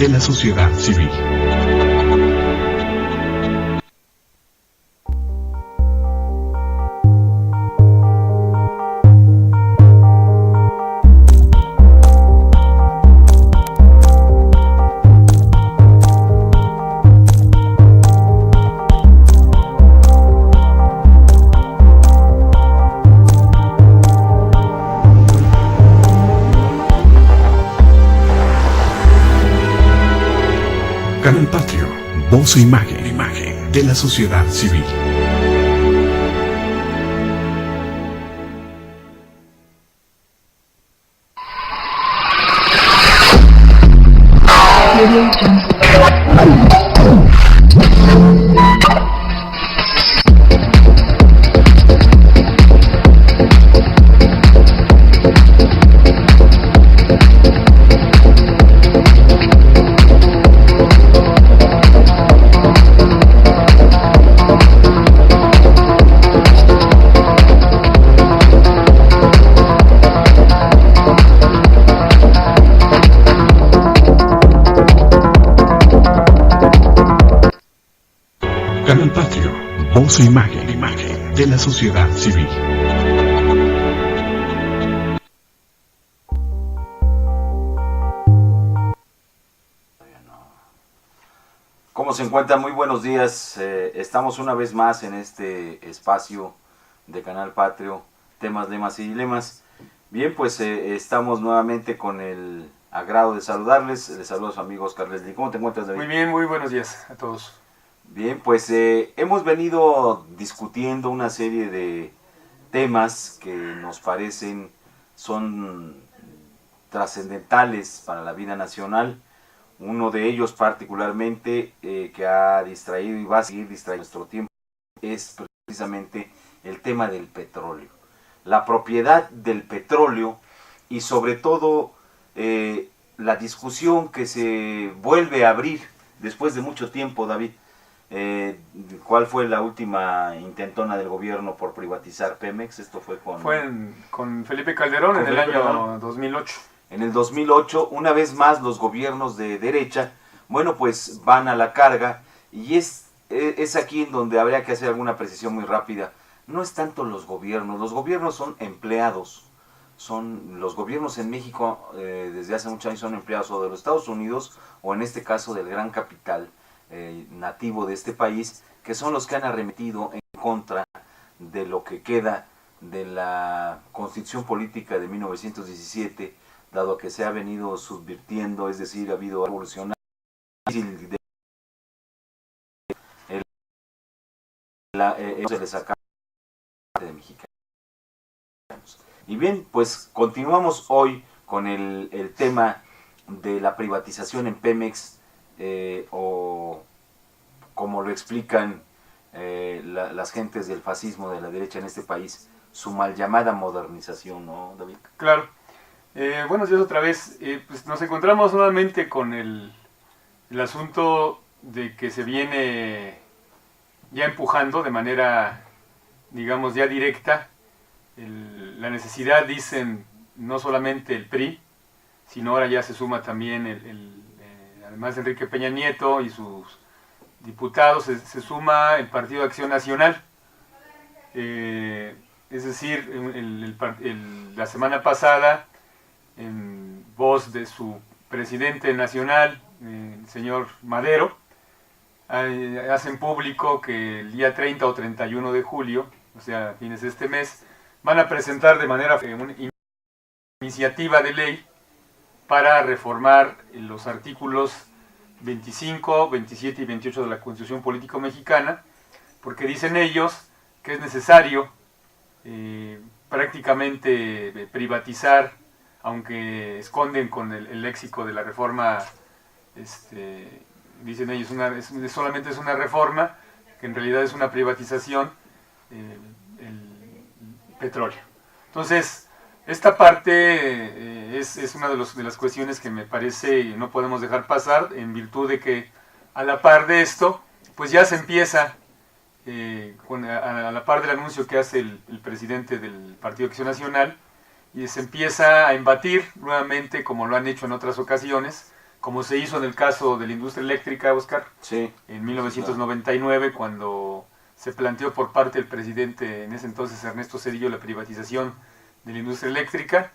de la sociedad civil. Canal Patrio, voz e imagen de la sociedad civil. Canal Patrio, voz e imagen de la sociedad civil. ¿Cómo se encuentran? Muy buenos días. Estamos una vez más en este espacio de Canal Patrio, temas, lemas y dilemas. Bien, pues estamos nuevamente con el agrado de saludarles. Les saludo a su amigo Oscar Leslie. ¿Cómo te encuentras, David? Muy bien, muy buenos días a todos. Bien, pues hemos venido discutiendo una serie de temas que nos parecen son trascendentales para la vida nacional. Uno de ellos particularmente que ha distraído y va a seguir distrayendo nuestro tiempo es precisamente el tema del petróleo. La propiedad del petróleo y sobre todo la discusión que se vuelve a abrir después de mucho tiempo, David. ¿Cuál fue la última intentona del gobierno por privatizar Pemex? Esto fue con Felipe Calderón en el año 2008. En el 2008, una vez más los gobiernos de derecha, bueno, pues van a la carga y es aquí en donde habría que hacer alguna precisión muy rápida. No es tanto los gobiernos son empleados. Los gobiernos en México desde hace muchos años son empleados o de los Estados Unidos o en este caso del gran capital nativo de este país, que son los que han arremetido en contra de lo que queda de la Constitución Política de 1917, dado que se ha venido subvirtiendo, es decir, ha habido revolución se les acaba de mexicanos. Y bien, pues continuamos hoy con el tema de la privatización en Pemex, o como lo explican las gentes del fascismo de la derecha en este país, su mal llamada modernización, ¿no, David? Claro. Buenos días otra vez. Pues nos encontramos nuevamente con el asunto de que se viene ya empujando de manera, digamos, ya directa la necesidad, dicen, no solamente el PRI, sino ahora ya se suma también además de Enrique Peña Nieto y sus diputados, se suma el Partido de Acción Nacional. Es decir, la semana pasada, en voz de su presidente nacional, el señor Madero, hacen público que el día 30 o 31 de julio, o sea, a fines de este mes, van a presentar de manera una iniciativa de ley para reformar los artículos 25, 27 y 28 de la Constitución Política Mexicana, porque dicen ellos que es necesario prácticamente privatizar, aunque esconden con el léxico de la reforma, dicen ellos, solamente es una reforma, que en realidad es una privatización, el petróleo. Entonces, esta parte es una de las cuestiones que me parece no podemos dejar pasar, en virtud de que a la par de esto, pues ya se empieza, a la par del anuncio que hace el presidente del Partido de Acción Nacional, y se empieza a embatir nuevamente, como lo han hecho en otras ocasiones, como se hizo en el caso de la industria eléctrica, Oscar, Sí. en 1999, cuando se planteó por parte del presidente en ese entonces, Ernesto Zedillo, la privatización de la industria eléctrica.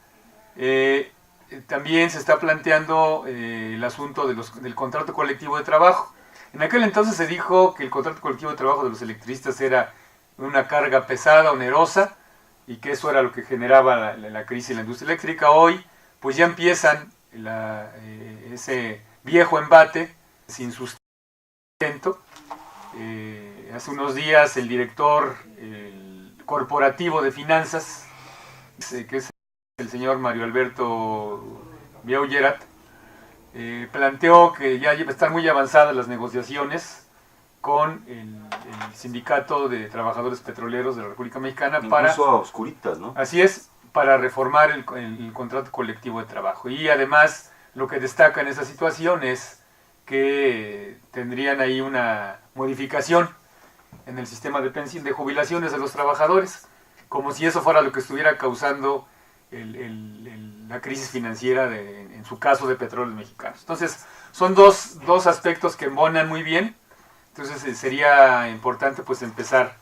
También se está planteando el asunto del contrato colectivo de trabajo. En aquel entonces se dijo que el contrato colectivo de trabajo de los electricistas era una carga pesada, onerosa, y que eso era lo que generaba la crisis en la industria eléctrica. Hoy, pues ya empiezan ese viejo embate sin sustento. Hace unos días el director corporativo de finanzas, que es el señor Mario Alberto Biaugerat, planteó que ya están muy avanzadas las negociaciones con el Sindicato de Trabajadores Petroleros de la República Mexicana. Incluso a oscuritas, ¿no? Así es, para reformar el contrato colectivo de trabajo. Y además, lo que destaca en esa situación es que tendrían ahí una modificación en el sistema de jubilaciones de los trabajadores, como si eso fuera lo que estuviera causando la crisis financiera en su caso de Petróleos Mexicanos. Entonces, son dos aspectos que embonan muy bien. Entonces sería importante pues empezar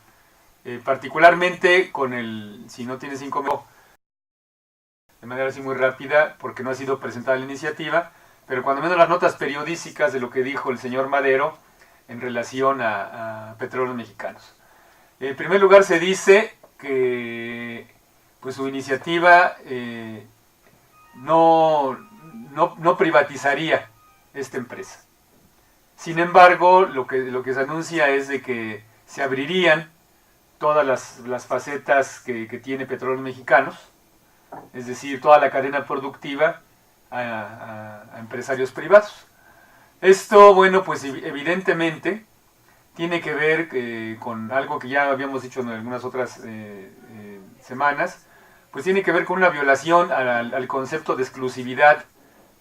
particularmente con si no tiene 5 minutos, de manera así muy rápida, porque no ha sido presentada la iniciativa, pero cuando menos las notas periodísticas de lo que dijo el señor Madero en relación a Petróleos Mexicanos. En primer lugar se dice que pues su iniciativa no privatizaría esta empresa. Sin embargo, lo que se anuncia es de que se abrirían todas las facetas que tiene Petróleos Mexicanos, es decir, toda la cadena productiva a empresarios privados. Esto, bueno, pues evidentemente tiene que ver con algo que ya habíamos dicho en algunas otras semanas, pues tiene que ver con una violación al concepto de exclusividad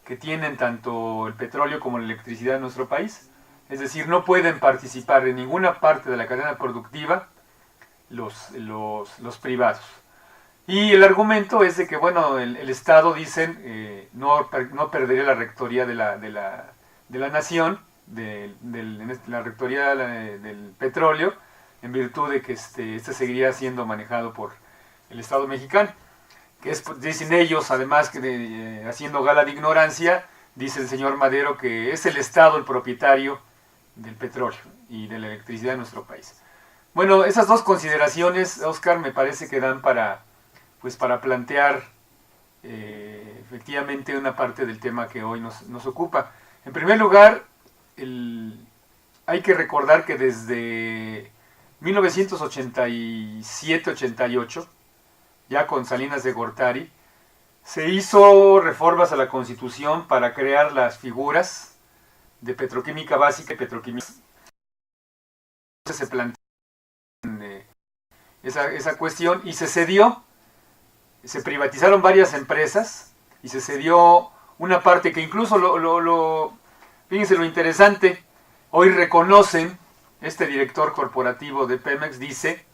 que tienen tanto el petróleo como la electricidad en nuestro país. Es decir, no pueden participar en ninguna parte de la cadena productiva los privados. Y el argumento es de que, bueno, el Estado, dicen, no perdería la rectoría de la nación, la rectoría del petróleo, en virtud de que este seguiría siendo manejado por el Estado mexicano. Que dicen ellos, además, que haciendo gala de ignorancia, dice el señor Madero que es el Estado el propietario del petróleo y de la electricidad de nuestro país. Bueno, esas dos consideraciones, Oscar, me parece que dan para plantear efectivamente una parte del tema que hoy nos ocupa. En primer lugar, hay que recordar que desde 1987-88, ya con Salinas de Gortari, se hizo reformas a la Constitución para crear las figuras de petroquímica básica y petroquímica. Se planteó esa cuestión y se privatizaron varias empresas y se cedió una parte que incluso fíjense lo interesante, hoy reconocen, este director corporativo de Pemex dice,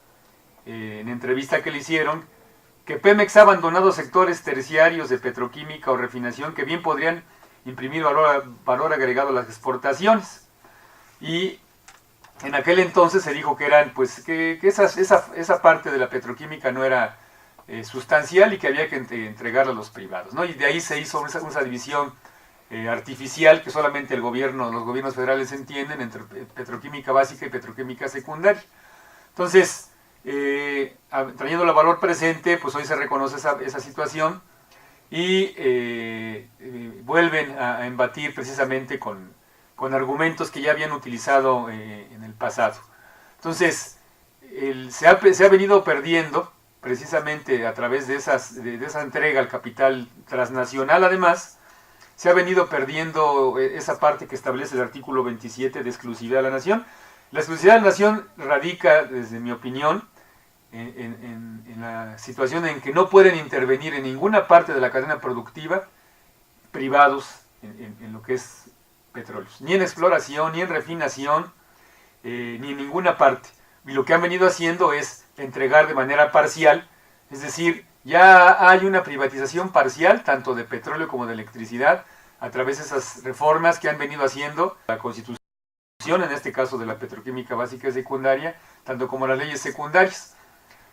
en entrevista que le hicieron, que Pemex ha abandonado sectores terciarios de petroquímica o refinación que bien podrían imprimir valor agregado a las exportaciones. Y en aquel entonces se dijo que eran, pues, que esa parte de la petroquímica no era sustancial y que había que entregarla a los privados, ¿no? Y de ahí se hizo esa división artificial que solamente los gobiernos federales entienden entre petroquímica básica y petroquímica secundaria. Entonces, trayéndolo a valor presente, pues hoy se reconoce esa situación y vuelven a embatir precisamente con argumentos que ya habían utilizado en el pasado. Entonces, se ha venido perdiendo precisamente a través de esa entrega al capital transnacional. Además, se ha venido perdiendo esa parte que establece el artículo 27 de exclusividad de la nación. La exclusividad de la nación radica, desde mi opinión, en la situación en que no pueden intervenir en ninguna parte de la cadena productiva privados en lo que es petróleos, ni en exploración, ni en refinación, ni en ninguna parte. Y lo que han venido haciendo es entregar de manera parcial, es decir, ya hay una privatización parcial, tanto de petróleo como de electricidad, a través de esas reformas que han venido haciendo la Constitución, en este caso de la petroquímica básica y secundaria, tanto como las leyes secundarias.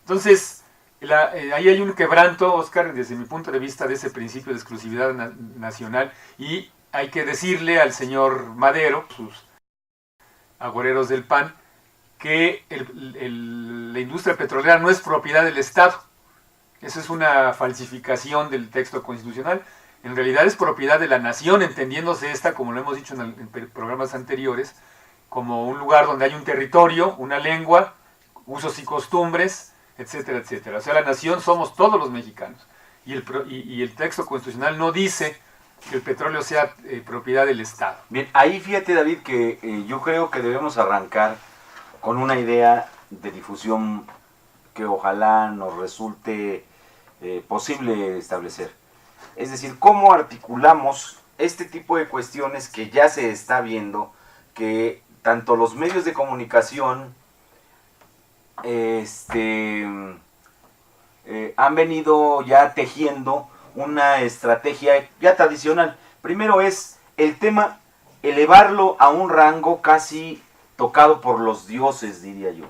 Entonces, ahí hay un quebranto, Óscar, desde mi punto de vista, de ese principio de exclusividad nacional, y hay que decirle al señor Madero, sus agoreros del PAN, que la industria petrolera no es propiedad del Estado. Eso es una falsificación del texto constitucional. En realidad es propiedad de la nación, entendiéndose esta, como lo hemos dicho en programas anteriores, como un lugar donde hay un territorio, una lengua, usos y costumbres, etcétera, etcétera. O sea, la nación somos todos los mexicanos. Y el texto constitucional no dice que el petróleo sea propiedad del Estado. Bien, ahí fíjate, David, que yo creo que debemos arrancar con una idea de difusión que ojalá nos resulte posible establecer. Es decir, cómo articulamos este tipo de cuestiones que ya se está viendo, que tanto los medios de comunicación han venido ya tejiendo una estrategia ya tradicional. Primero es el tema, elevarlo a un rango casi tocado por los dioses, diría yo.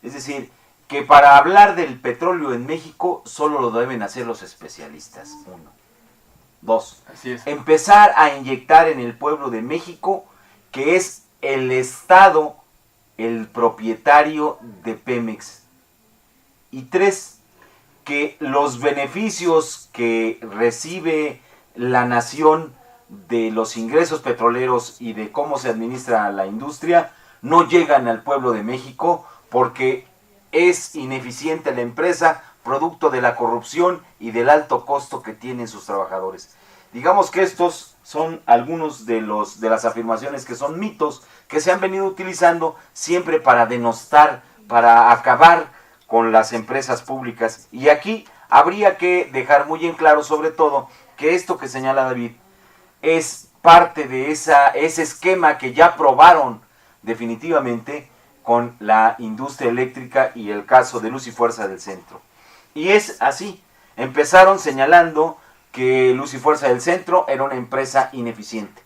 Es decir, que para hablar del petróleo en México solo lo deben hacer los especialistas. 1. 2. Así es. Empezar a inyectar en el pueblo de México que es el Estado el propietario de Pemex. Y 3, que los beneficios que recibe la nación de los ingresos petroleros y de cómo se administra la industria no llegan al pueblo de México porque es ineficiente la empresa, producto de la corrupción y del alto costo que tienen sus trabajadores. Digamos que estos son algunos de las afirmaciones que son mitos que se han venido utilizando siempre para denostar, para acabar con las empresas públicas. Y aquí habría que dejar muy en claro, sobre todo, que esto que señala David es parte de ese esquema que ya probaron definitivamente con la industria eléctrica y el caso de Luz y Fuerza del Centro. Y es así. Empezaron señalando que Luz y Fuerza del Centro era una empresa ineficiente,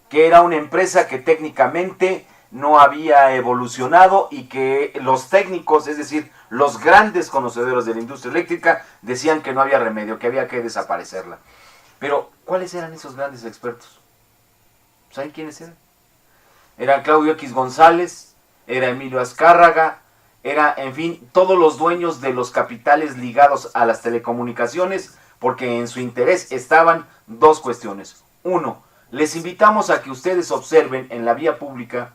que era una empresa que técnicamente no había evolucionado y que los técnicos, es decir, los grandes conocedores de la industria eléctrica, decían que no había remedio, que había que desaparecerla. Pero, ¿cuáles eran esos grandes expertos? ¿Saben quiénes eran? Era Claudio X González, era Emilio Azcárraga, era, en fin, todos los dueños de los capitales ligados a las telecomunicaciones, porque en su interés estaban dos cuestiones. 1, les invitamos a que ustedes observen en la vía pública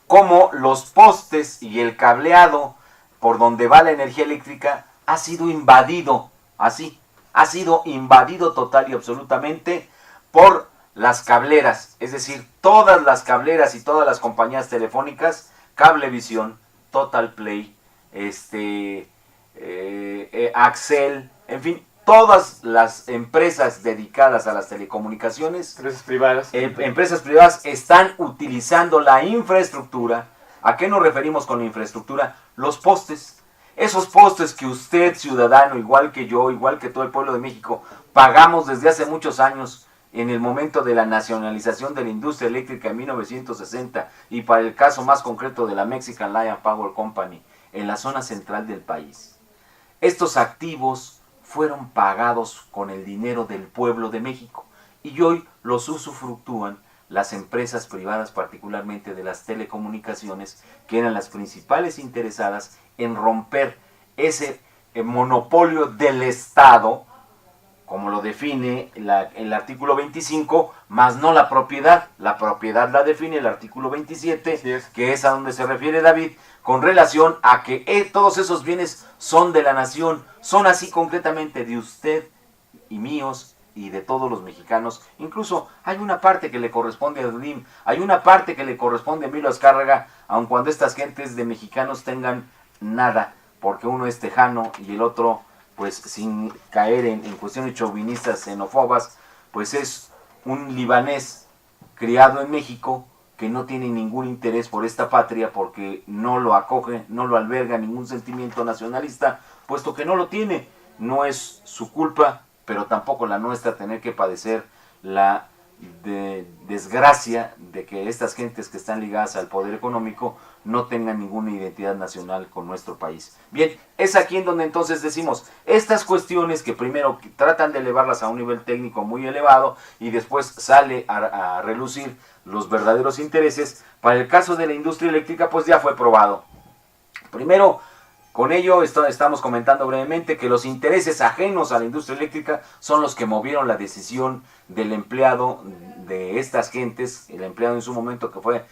cómo los postes y el cableado por donde va la energía eléctrica ha sido invadido, así, ha sido invadido total y absolutamente por las cableras, es decir, todas las cableras y todas las compañías telefónicas, Cablevisión, Total Play, Axel, en fin, todas las empresas dedicadas a las telecomunicaciones, empresas privadas están utilizando la infraestructura. ¿A qué nos referimos con infraestructura? Los postes. Esos postes que usted, ciudadano, igual que yo, igual que todo el pueblo de México, pagamos desde hace muchos años en el momento de la nacionalización de la industria eléctrica en 1960 y para el caso más concreto de la Mexican Lion Power Company en la zona central del país. Estos activos fueron pagados con el dinero del pueblo de México y hoy los usufructúan las empresas privadas, particularmente de las telecomunicaciones, que eran las principales interesadas en romper ese monopolio del Estado, como lo define el artículo 25, más no la propiedad. La propiedad la define el artículo 27, que es a donde se refiere David, con relación a que todos esos bienes son de la nación, son así concretamente de usted y míos y de todos los mexicanos. Incluso hay una parte que le corresponde a Dudim, hay una parte que le corresponde a Emilio Azcárraga, aun cuando estas gentes de mexicanos tengan nada, porque uno es tejano y el otro, pues sin caer en cuestiones chauvinistas, xenófobas, pues es un libanés criado en México que no tiene ningún interés por esta patria porque no lo acoge, no lo alberga ningún sentimiento nacionalista, puesto que no lo tiene. No es su culpa, pero tampoco la nuestra, tener que padecer la de desgracia de que estas gentes que están ligadas al poder económico no tengan ninguna identidad nacional con nuestro país. Bien, es aquí en donde entonces decimos, estas cuestiones que primero tratan de elevarlas a un nivel técnico muy elevado y después sale a relucir los verdaderos intereses, para el caso de la industria eléctrica pues ya fue probado. Primero, con ello estamos comentando brevemente que los intereses ajenos a la industria eléctrica son los que movieron la decisión del empleado de estas gentes, el empleado en su momento que fue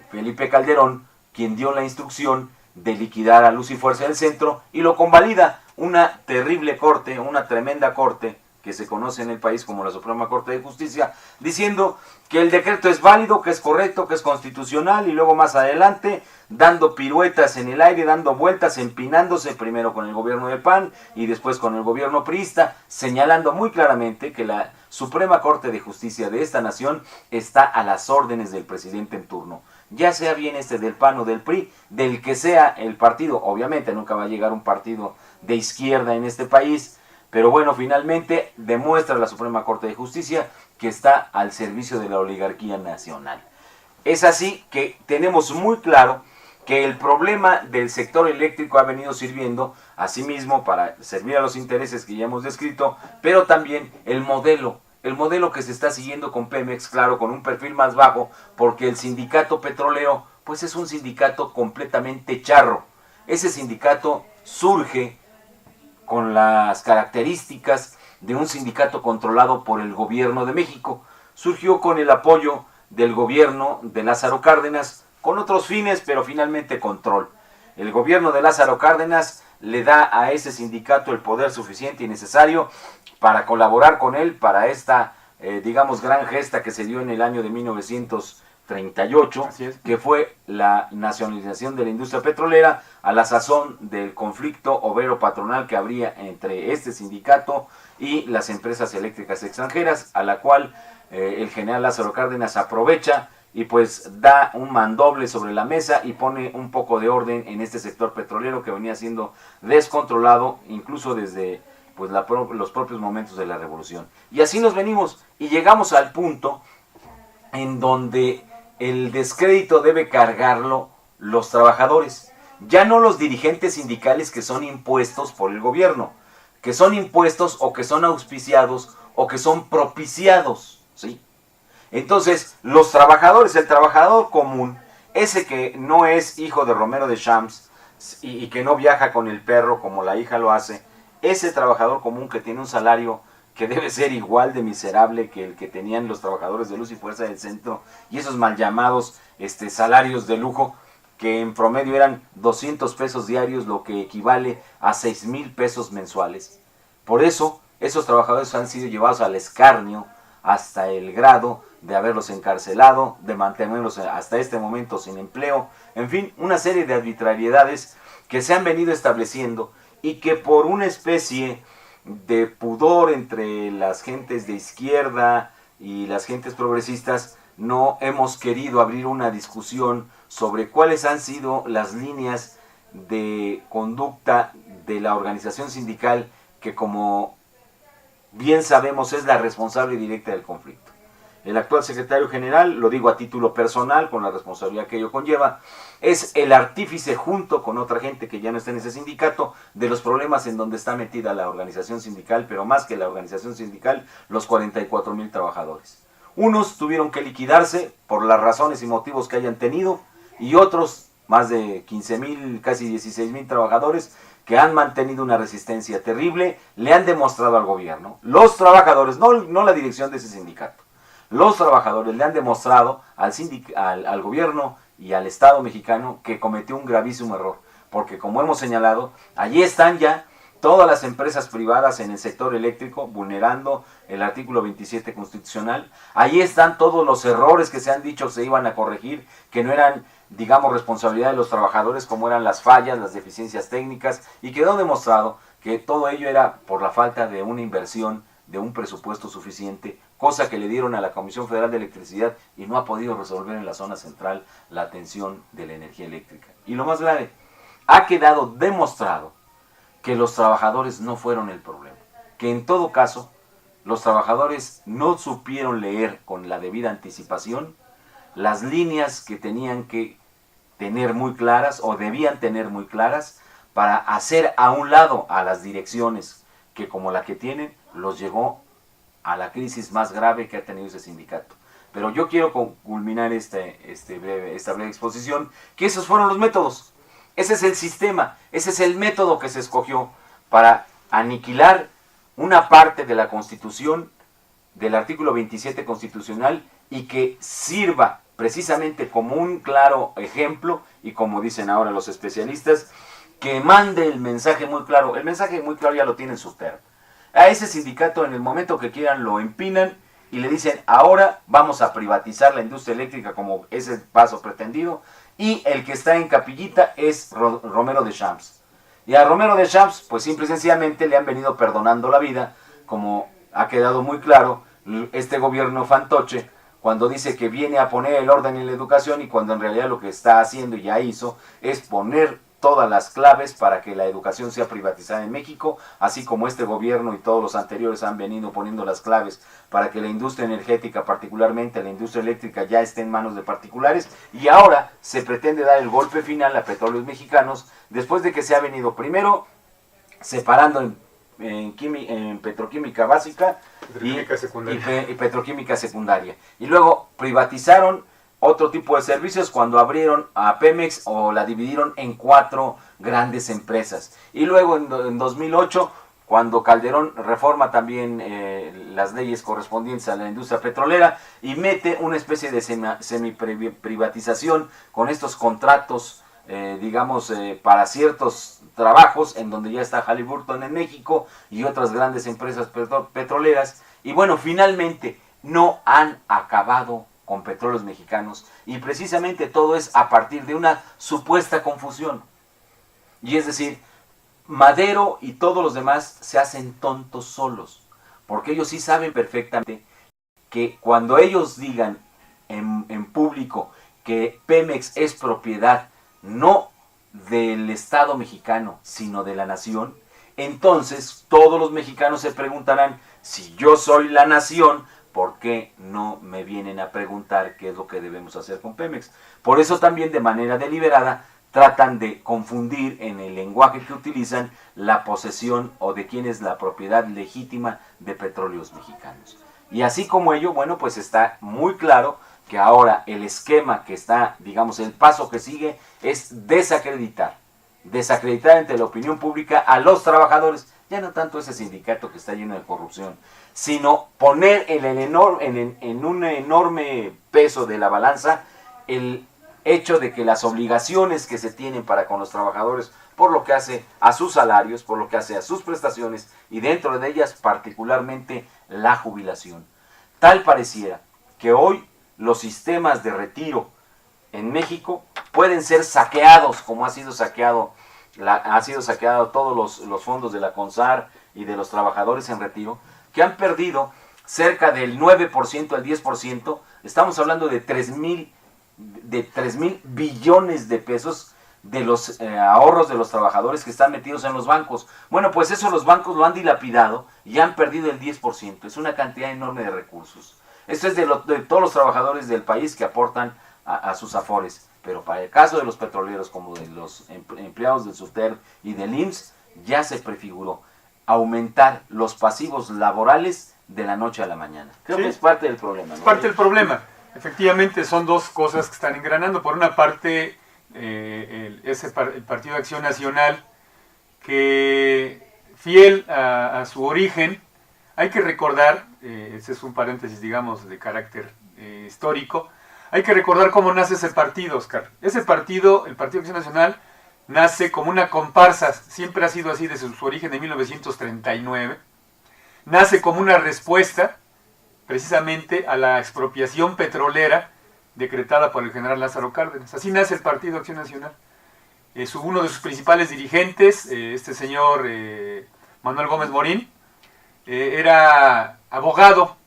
Felipe Calderón, quien dio la instrucción de liquidar a Luz y Fuerza del Centro, y lo convalida una terrible corte, una tremenda corte que se conoce en el país como la Suprema Corte de Justicia, diciendo que el decreto es válido, que es correcto, que es constitucional, y luego más adelante dando piruetas en el aire, dando vueltas, empinándose primero con el gobierno del PAN y después con el gobierno priista, señalando muy claramente que la Suprema Corte de Justicia de esta nación está a las órdenes del presidente en turno. Ya sea bien del PAN o del PRI, del que sea el partido, obviamente nunca va a llegar un partido de izquierda en este país, pero bueno, finalmente demuestra la Suprema Corte de Justicia que está al servicio de la oligarquía nacional. Es así que tenemos muy claro que el problema del sector eléctrico ha venido sirviendo a sí mismo para servir a los intereses que ya hemos descrito, pero también el modelo que se está siguiendo con Pemex, claro, con un perfil más bajo, porque el sindicato petrolero pues es un sindicato completamente charro. Ese sindicato surge con las características de un sindicato controlado por el gobierno de México. Surgió con el apoyo del gobierno de Lázaro Cárdenas, con otros fines, pero finalmente control. El gobierno de Lázaro Cárdenas le da a ese sindicato el poder suficiente y necesario para colaborar con él para esta, digamos, gran gesta que se dio en el año de 1938, que fue la nacionalización de la industria petrolera, a la sazón del conflicto obrero-patronal que habría entre este sindicato y las empresas eléctricas extranjeras, a la cual el general Lázaro Cárdenas aprovecha y pues da un mandoble sobre la mesa y pone un poco de orden en este sector petrolero que venía siendo descontrolado incluso desde pues los propios momentos de la revolución. Y así nos venimos y llegamos al punto en donde el descrédito debe cargarlo los trabajadores, ya no los dirigentes sindicales que son impuestos por el gobierno, que son impuestos o que son auspiciados o que son propiciados, ¿sí? Entonces, los trabajadores, el trabajador común, ese que no es hijo de Romero de Champs y que no viaja con el perro como la hija lo hace, ese trabajador común que tiene un salario que debe ser igual de miserable que el que tenían los trabajadores de Luz y Fuerza del Centro, y esos mal llamados salarios de lujo, que en promedio eran 200 pesos diarios, lo que equivale a 6,000 pesos mensuales. Por eso, esos trabajadores han sido llevados al escarnio hasta el grado de haberlos encarcelado, de mantenerlos hasta este momento sin empleo, en fin, una serie de arbitrariedades que se han venido estableciendo y que por una especie de pudor entre las gentes de izquierda y las gentes progresistas no hemos querido abrir una discusión sobre cuáles han sido las líneas de conducta de la organización sindical que, como bien sabemos, es la responsable directa del conflicto. El actual secretario general, lo digo a título personal, con la responsabilidad que ello conlleva, es el artífice junto con otra gente que ya no está en ese sindicato, de los problemas en donde está metida la organización sindical, pero más que la organización sindical, los 44,000 trabajadores. Unos tuvieron que liquidarse por las razones y motivos que hayan tenido, y otros, más de 15,000, casi 16,000 trabajadores, que han mantenido una resistencia terrible, le han demostrado al gobierno, los trabajadores, no la dirección de ese sindicato, los trabajadores le han demostrado al gobierno y al Estado mexicano que cometió un gravísimo error, porque como hemos señalado, allí están ya todas las empresas privadas en el sector eléctrico vulnerando el artículo 27 constitucional, allí están todos los errores que se han dicho se iban a corregir, que no eran, digamos, responsabilidad de los trabajadores, como eran las fallas, las deficiencias técnicas, y quedó demostrado que todo ello era por la falta de una inversión, de un presupuesto suficiente, cosa que le dieron a la Comisión Federal de Electricidad y no ha podido resolver en la zona central la atención de la energía eléctrica. Y lo más grave, ha quedado demostrado que los trabajadores no fueron el problema, que en todo caso los trabajadores no supieron leer con la debida anticipación las líneas que tenían que tener muy claras o debían tener muy claras para hacer a un lado a las direcciones que, como la que tienen, los llevó a la crisis más grave que ha tenido ese sindicato. Pero yo quiero culminar esta breve exposición, que esos fueron los métodos. Ese es el sistema, ese es el método que se escogió para aniquilar una parte de la Constitución, del artículo 27 constitucional, y que sirva precisamente como un claro ejemplo, y como dicen ahora los especialistas, que mande el mensaje muy claro. El mensaje muy claro ya lo tiene su termo. A ese sindicato, en el momento que quieran, lo empinan y le dicen: ahora vamos a privatizar la industria eléctrica, como es el paso pretendido, y el que está en capillita es Romero de Champs. Y a Romero de Champs, pues simple y sencillamente le han venido perdonando la vida, como ha quedado muy claro este gobierno fantoche, cuando dice que viene a poner el orden en la educación, y cuando en realidad lo que está haciendo y ya hizo es poner todas las claves para que la educación sea privatizada en México, así como este gobierno y todos los anteriores han venido poniendo las claves para que la industria energética, particularmente la industria eléctrica, ya esté en manos de particulares. Y ahora se pretende dar el golpe final a Petróleos Mexicanos, después de que se ha venido primero separando en petroquímica básica y petroquímica secundaria, y luego privatizaron otro tipo de servicios cuando abrieron a Pemex, o la dividieron en 4 grandes empresas. Y luego en 2008, cuando Calderón reforma también las leyes correspondientes a la industria petrolera y mete una especie de semi-privatización con estos contratos, para ciertos trabajos, en donde ya está Halliburton en México y otras grandes empresas petroleras. Y bueno, finalmente no han acabado con Petróleos Mexicanos, y precisamente todo es a partir de una supuesta confusión. Y es decir, Madero y todos los demás se hacen tontos solos, porque ellos sí saben perfectamente que cuando ellos digan en público que Pemex es propiedad no del Estado mexicano, sino de la nación, entonces todos los mexicanos se preguntarán: si yo soy la nación, ¿por qué no me vienen a preguntar qué es lo que debemos hacer con Pemex? Por eso también, de manera deliberada, tratan de confundir en el lenguaje que utilizan la posesión o de quién es la propiedad legítima de Petróleos Mexicanos. Y así como ello, bueno, pues está muy claro que ahora el esquema que está, el paso que sigue es desacreditar ante la opinión pública a los trabajadores, ya no tanto ese sindicato que está lleno de corrupción, sino poner en un enorme peso de la balanza el hecho de que las obligaciones que se tienen para con los trabajadores, por lo que hace a sus salarios, por lo que hace a sus prestaciones, y dentro de ellas particularmente la jubilación. Tal pareciera que hoy los sistemas de retiro en México pueden ser saqueados, como ha sido saqueado todos los fondos de la CONSAR y de los trabajadores en retiro, que han perdido cerca del 9% al 10%, estamos hablando de 3,000 billones de pesos de los ahorros de los trabajadores que están metidos en los bancos. Bueno, pues eso los bancos lo han dilapidado y han perdido el 10%, es una cantidad enorme de recursos. Esto es de todos los trabajadores del país que aportan a sus afores, pero para el caso de los petroleros, como de los empleados del SUTER y del IMSS, ya se prefiguró aumentar los pasivos laborales de la noche a la mañana. Creo que es parte del problema, ¿no? Es parte del problema. Efectivamente, son dos cosas que están engranando. Por una parte, el Partido de Acción Nacional, que fiel a su origen, hay que recordar, ese es un paréntesis, de carácter histórico, hay que recordar cómo nace ese partido, Oscar. Ese partido, el Partido de Acción Nacional, nace como una comparsa, siempre ha sido así desde su origen de 1939, nace como una respuesta precisamente a la expropiación petrolera decretada por el general Lázaro Cárdenas. Así nace el Partido Acción Nacional. Uno de sus principales dirigentes, este señor Manuel Gómez Morín, era abogado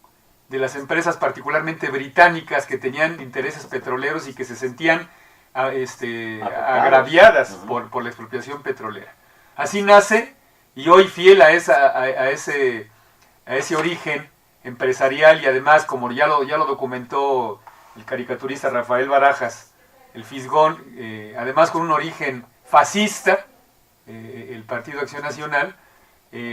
de las empresas particularmente británicas que tenían intereses petroleros y que se sentían agraviadas por la expropiación petrolera. Así nace, y hoy fiel a ese a ese origen empresarial y además, como ya lo documentó el caricaturista Rafael Barajas, el Fisgón, además con un origen fascista, el Partido Acción Nacional,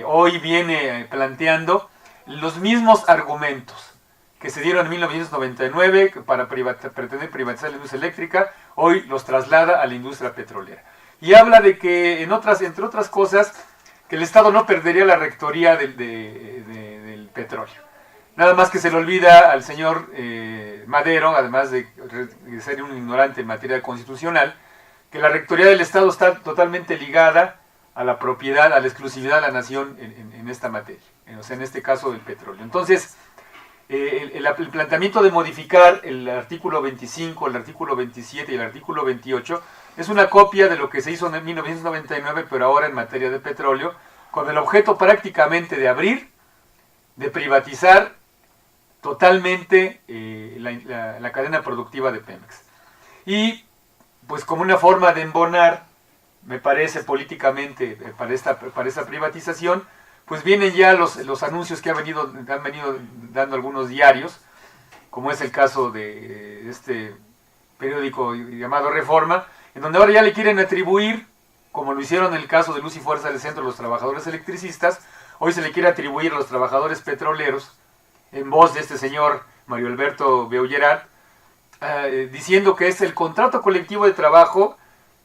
hoy viene planteando los mismos argumentos que se dieron en 1999 para pretender privatizar la industria eléctrica, hoy los traslada a la industria petrolera. Y habla de que, entre otras cosas, que el Estado no perdería la rectoría del petróleo. Nada más que se le olvida al señor Madero, además de ser un ignorante en materia constitucional, que la rectoría del Estado está totalmente ligada a la propiedad, a la exclusividad de la nación en esta materia, o sea, en este caso del petróleo. Entonces, el planteamiento de modificar el artículo 25, el artículo 27 y el artículo 28 es una copia de lo que se hizo en 1999, pero ahora en materia de petróleo, con el objeto prácticamente de privatizar totalmente la cadena productiva de Pemex. Y pues como una forma de embonar, me parece políticamente, para esta privatización, pues vienen ya los anuncios que han venido dando algunos diarios, como es el caso de este periódico llamado Reforma, en donde ahora ya le quieren atribuir, como lo hicieron en el caso de Luz y Fuerza del Centro, los trabajadores electricistas, hoy se le quiere atribuir a los trabajadores petroleros, en voz de este señor Mario Alberto Beullerat, diciendo que el contrato colectivo de trabajo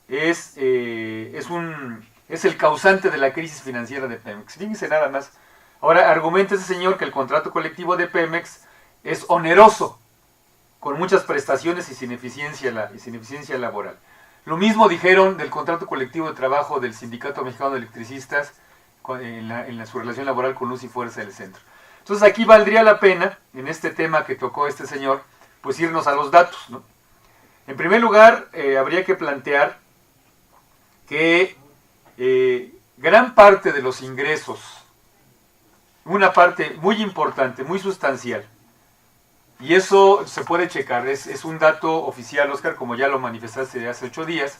es el causante de la crisis financiera de Pemex. Fíjense nada más. Ahora argumenta ese señor que el contrato colectivo de Pemex es oneroso, con muchas prestaciones y sin eficiencia laboral. Lo mismo dijeron del contrato colectivo de trabajo del Sindicato Mexicano de Electricistas en su relación laboral con Luz y Fuerza del Centro. Entonces aquí valdría la pena, en este tema que tocó este señor, pues irnos a los datos, ¿no? En primer lugar, habría que plantear que gran parte de los ingresos, una parte muy importante, muy sustancial, y eso se puede checar, es un dato oficial, Oscar, como ya lo manifestaste hace 8 días,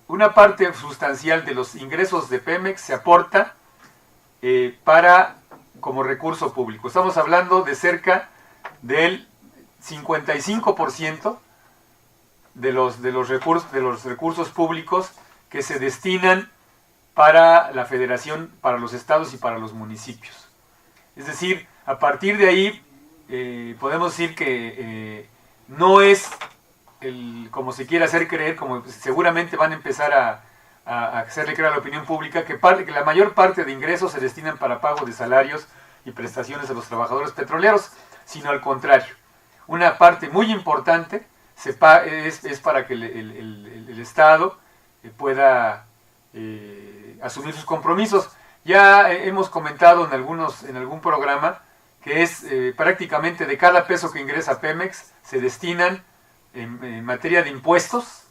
una parte sustancial de los ingresos de Pemex se aporta como recurso público. Estamos hablando de cerca del 55% de los recursos públicos que se destinan para la federación, para los estados y para los municipios. Es decir, a partir de ahí podemos decir que no es como se quiere hacer creer, como seguramente van a empezar a hacerle creer a la opinión pública, que la mayor parte de ingresos se destinan para pago de salarios y prestaciones a los trabajadores petroleros, sino al contrario. Una parte muy importante es para que el Estado pueda asumir sus compromisos. Ya hemos comentado en algún programa que es prácticamente de cada peso que ingresa Pemex se destinan en materia de impuestos,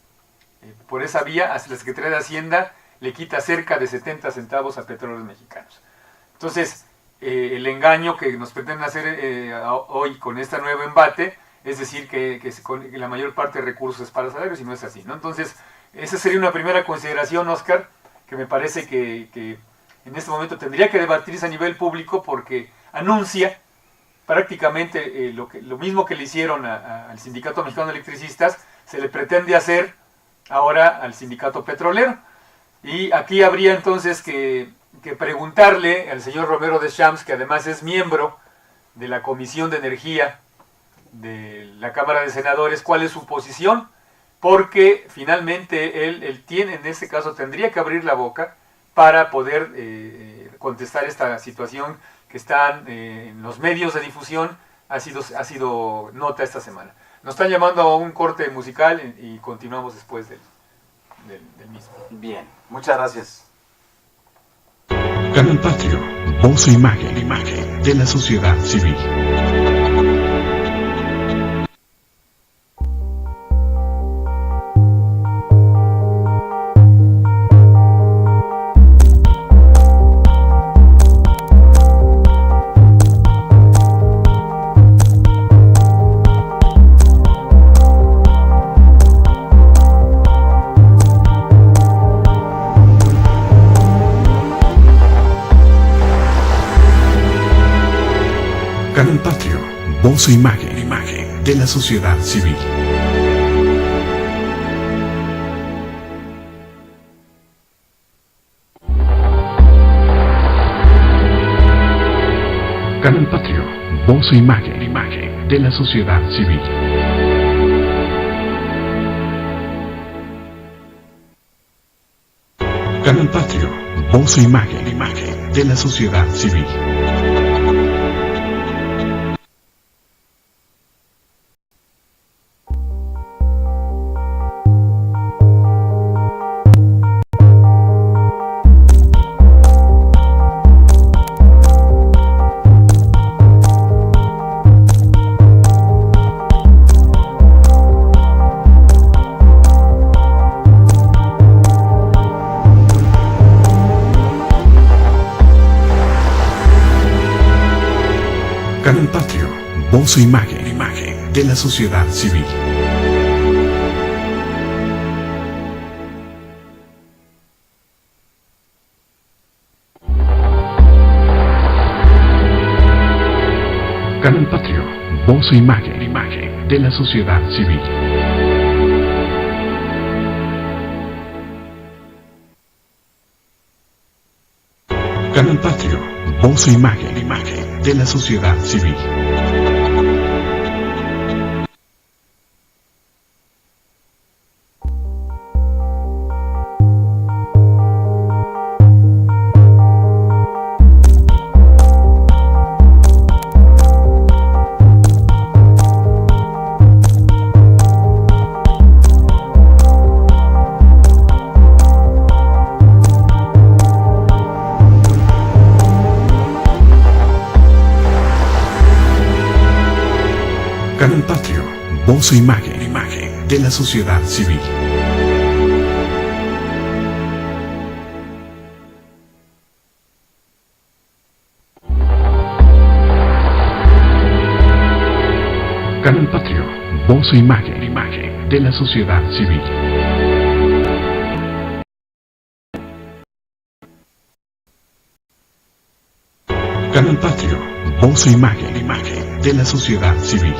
por esa vía, hasta la Secretaría de Hacienda le quita cerca de 70 centavos a Petróleos Mexicanos. Entonces, el engaño que nos pretenden hacer hoy con este nuevo embate es decir que la mayor parte de recursos es para salarios, y no es así, ¿no? Entonces, esa sería una primera consideración, Oscar, que me parece que en este momento tendría que debatirse a nivel público, porque anuncia prácticamente lo mismo que le hicieron al Sindicato Mexicano de Electricistas, se le pretende hacer ahora al Sindicato Petrolero. Y aquí habría entonces que preguntarle al señor Romero Deschamps, que además es miembro de la Comisión de Energía de la Cámara de Senadores, cuál es su posición, porque finalmente él tiene, en este caso tendría que abrir la boca para poder contestar esta situación que están en los medios de difusión, ha sido nota esta semana. Nos están llamando a un corte musical y continuamos después del mismo. Bien, muchas gracias. Canal Patrio, voz e imagen de la sociedad civil. Canal Patrio, voz e imagen de la sociedad civil. Canal Patrio, voz e imagen de la sociedad civil. Canal Patrio, voz e imagen de la sociedad civil. Canal Patrio, voz e imagen de la sociedad civil. Canal Patrio, voz e imagen de la sociedad civil. Canal Patrio, voz e imagen de la sociedad civil. Canal Patrio, voz e imagen de la sociedad civil. Canal Patrio, voz e imagen de la sociedad civil. Canal Patrio, voz e imagen de la sociedad civil.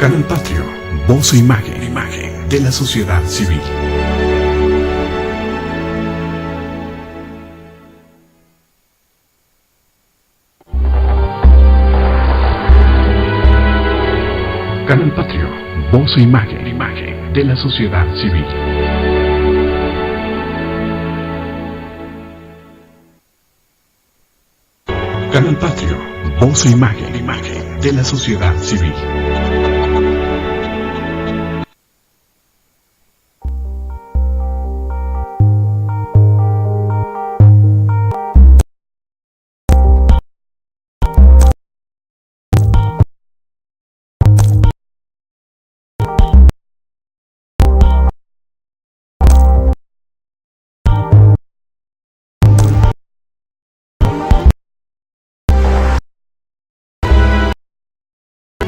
Canal Patrio, voz e imagen de la sociedad civil. Canal Patrio, voz e imagen de la sociedad civil. Canal Patrio, voz e imagen de la sociedad civil.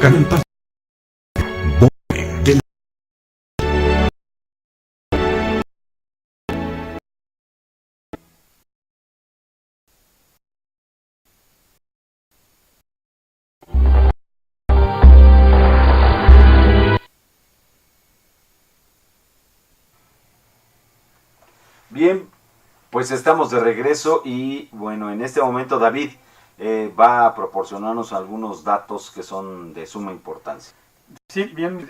Canal Patrio, voz de la... Bien, pues estamos de regreso y bueno, en este momento David va a proporcionarnos algunos datos que son de suma importancia. Sí, bien,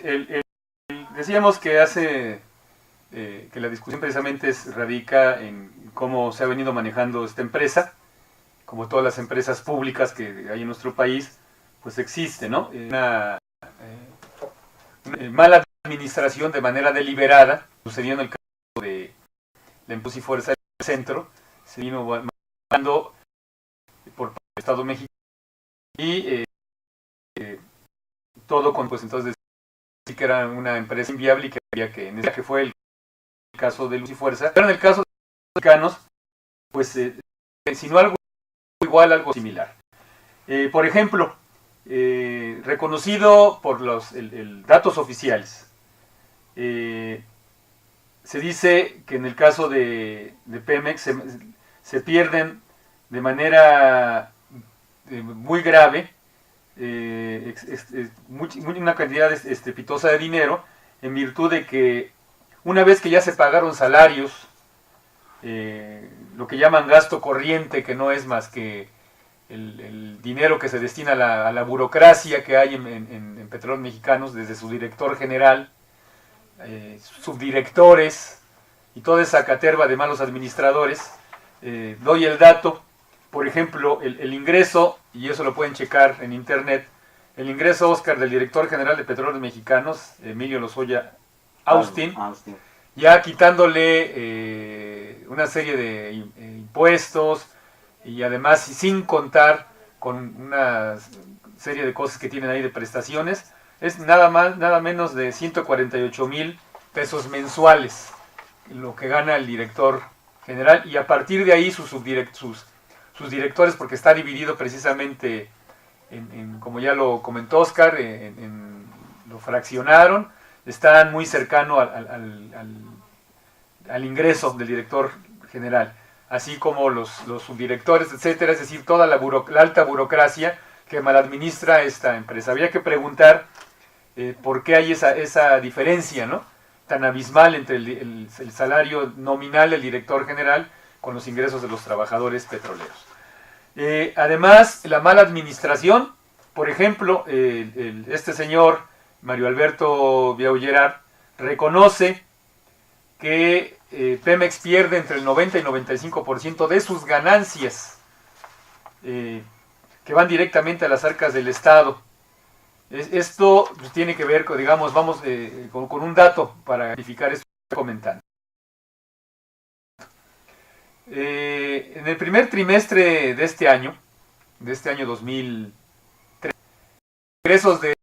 decíamos que que la discusión precisamente radica en cómo se ha venido manejando esta empresa. Como todas las empresas públicas que hay en nuestro país, pues existe, ¿no? Una mala administración de manera deliberada, sucedió en el caso de la empresa y fuerza del centro, se vino manejando por parte del Estado mexicano y todo con, pues entonces decir que era una empresa inviable y que había que, en este que fue el caso de Luz y Fuerza, pero en el caso de los mexicanos, pues si no algo igual, algo similar. Por ejemplo, reconocido por los datos oficiales, se dice que en el caso de Pemex se pierden de manera muy grave una cantidad estrepitosa de dinero, en virtud de que una vez que ya se pagaron salarios, lo que llaman gasto corriente, que no es más que el dinero que se destina a la burocracia que hay en Petróleos Mexicanos, desde su director general, subdirectores y toda esa caterva de malos administradores. Doy el dato, por ejemplo, el ingreso, y eso lo pueden checar en internet, el ingreso, Oscar, del director general de Petróleos Mexicanos, Emilio Lozoya Austin, ya quitándole una serie de impuestos, y además sin contar con una serie de cosas que tienen ahí de prestaciones, es nada menos de 148,000 pesos mensuales lo que gana el director general, y a partir de ahí sus directores, porque está dividido precisamente como ya lo comentó Oscar, lo fraccionaron, están muy cercano al ingreso del director general, así como los subdirectores, etcétera, es decir, toda la alta burocracia que maladministra esta empresa. Habría que preguntar por qué hay esa diferencia, ¿no?, tan abismal entre el salario nominal del director general con los ingresos de los trabajadores petroleros. Además, la mala administración, por ejemplo, este señor Mario Alberto Biaugerard reconoce que Pemex pierde entre el 90 y 95% de sus ganancias, que van directamente a las arcas del Estado. Esto pues, tiene que ver, digamos, vamos con un dato para verificar esto que estoy comentando. En el primer trimestre de este año 2003, ingresos de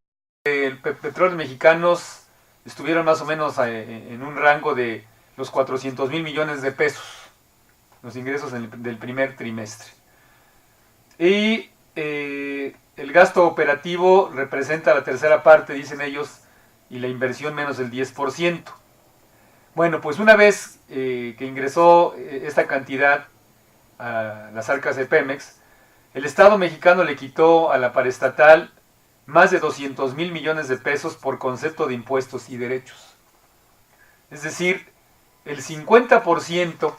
Petróleos Mexicanos estuvieron más o menos en un rango de los 400,000 millones de pesos, los ingresos del primer trimestre. Y el gasto operativo representa la tercera parte, dicen ellos, y la inversión menos del 10%. Bueno, pues una vez que ingresó esta cantidad a las arcas de Pemex, el Estado mexicano le quitó a la paraestatal más de 200,000 millones de pesos por concepto de impuestos y derechos. Es decir, el 50%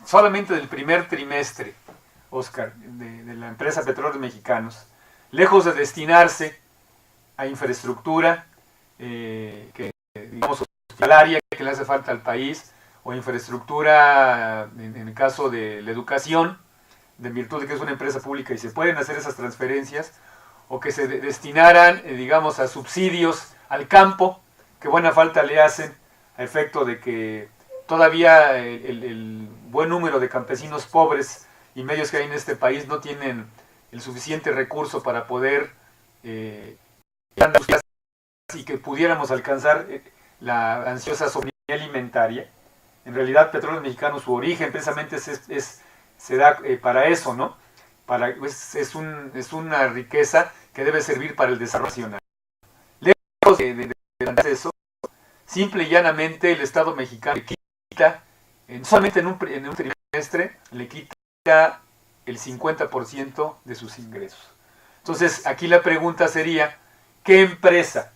solamente del primer trimestre, Oscar, de la empresa Petróleos Mexicanos, lejos de destinarse a infraestructura, que digamos hospitalaria, que le hace falta al país, o infraestructura en el caso de la educación, de virtud de que es una empresa pública y se pueden hacer esas transferencias, o que se destinaran, digamos, a subsidios al campo, que buena falta le hacen, a efecto de que todavía el buen número de campesinos pobres y medios que hay en este país no tienen el suficiente recurso para poder y que pudiéramos alcanzar la ansiosa soberanía alimentaria. En realidad, Petróleos Mexicanos, su origen precisamente se da para eso, ¿no? Es una riqueza que debe servir para el desarrollo nacional. Lejos de eso, simple y llanamente el Estado mexicano le quita, solamente en un trimestre, le quita el 50% de sus ingresos. Entonces, aquí la pregunta sería, ¿qué empresa,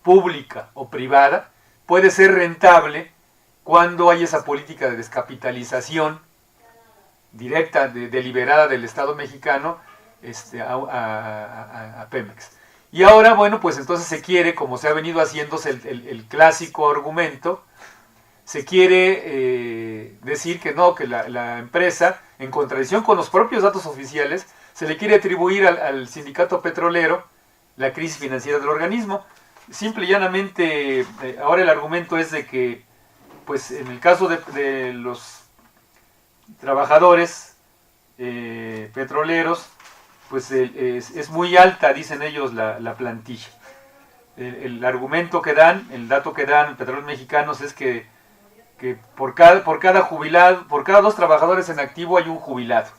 pública o privada, puede ser rentable cuando hay esa política de descapitalización directa, deliberada del Estado mexicano a Pemex? Y ahora, bueno, pues entonces se quiere, como se ha venido haciéndose el clásico argumento, se quiere decir que no, que la empresa, en contradicción con los propios datos oficiales, se le quiere atribuir al sindicato petrolero la crisis financiera del organismo. Simple y llanamente, ahora el argumento es de que, pues en el caso de los trabajadores petroleros, pues es muy alta, dicen ellos, la plantilla. el argumento que dan, el dato que dan Petróleos Mexicanos es que por cada jubilado, por cada 2 trabajadores en activo hay un jubilado.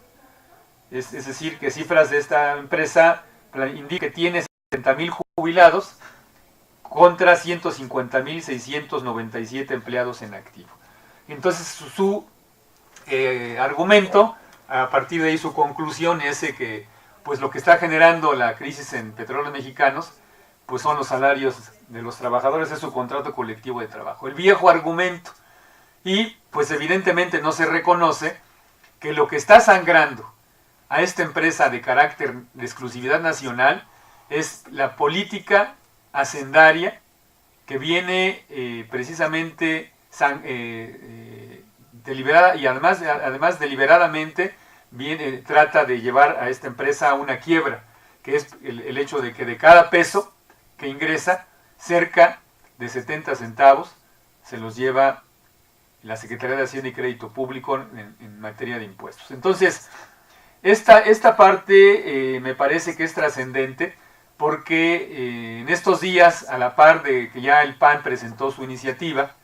Es decir, que cifras de esta empresa indican que tiene 70,000 jubilados contra 150,697 empleados en activo. Entonces su argumento, a partir de ahí su conclusión es que pues lo que está generando la crisis en Petróleos Mexicanos pues son los salarios de los trabajadores, es su contrato colectivo de trabajo. El viejo argumento. Y pues evidentemente no se reconoce que lo que está sangrando a esta empresa de carácter de exclusividad nacional es la política hacendaria que viene precisamente deliberada y además deliberadamente trata de llevar a esta empresa a una quiebra, que es el hecho de que de cada peso que ingresa, cerca de 70 centavos se los lleva la Secretaría de Hacienda y Crédito Público en materia de impuestos. Entonces, esta parte me parece que es trascendente porque en estos días, a la par de que ya el PAN presentó su iniciativa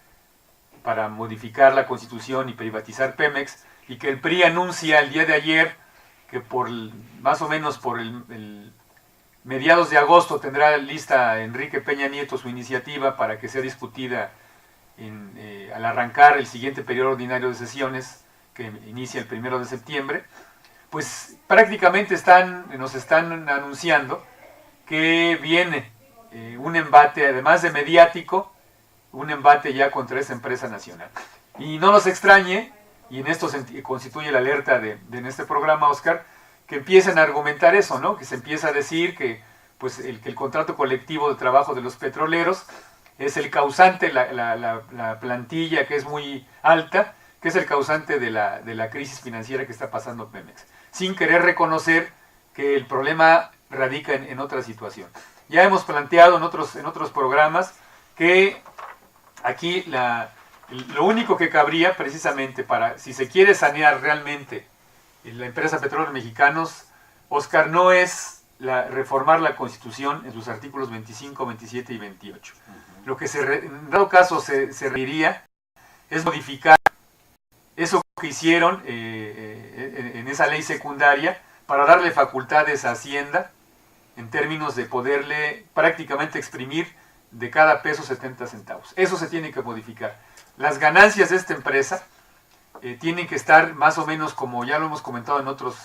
para modificar la Constitución y privatizar Pemex, y que el PRI anuncia el día de ayer que más o menos por el mediados de agosto tendrá lista Enrique Peña Nieto su iniciativa para que sea discutida al arrancar el siguiente periodo ordinario de sesiones que inicia el 1 de septiembre, pues prácticamente nos están anunciando que viene un embate, además de mediático, un embate ya contra esa empresa nacional. Y no nos extrañe, y en esto constituye la alerta en este programa, Oscar, que empiecen a argumentar eso, ¿no? Que se empieza a decir que pues el contrato colectivo de trabajo de los petroleros es el causante, la plantilla que es muy alta, que es el causante de la crisis financiera que está pasando Pemex, sin querer reconocer que el problema radica en otra situación. Ya hemos planteado en otros programas que aquí lo único que cabría precisamente si se quiere sanear realmente la empresa Petróleos Mexicanos, Oscar, no es reformar la Constitución en sus artículos 25, 27 y 28. Lo que en dado caso se requeriría es modificar eso que hicieron en esa ley secundaria para darle facultades a Hacienda en términos de poderle prácticamente exprimir de cada peso 70 centavos. Eso se tiene que modificar. Las ganancias de esta empresa tienen que estar más o menos, como ya lo hemos comentado en otros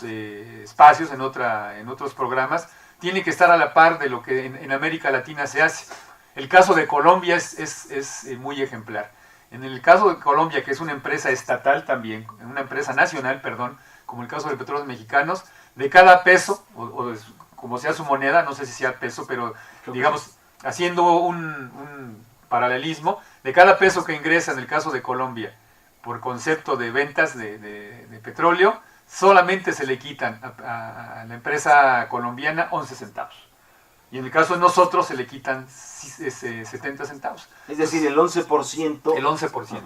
espacios, en otros programas, tiene que estar a la par de lo que en América Latina se hace. El caso de Colombia es muy ejemplar. En el caso de Colombia, que es una empresa estatal también, una empresa nacional, perdón, como el caso de Petróleos Mexicanos, de cada peso, o como sea su moneda, no sé si sea peso, pero digamos, haciendo un paralelismo, de cada peso que ingresa en el caso de Colombia, por concepto de ventas de petróleo, solamente se le quitan a la empresa colombiana 11 centavos. Y en el caso de nosotros se le quitan 70 centavos. Es decir, el 11%. El 11%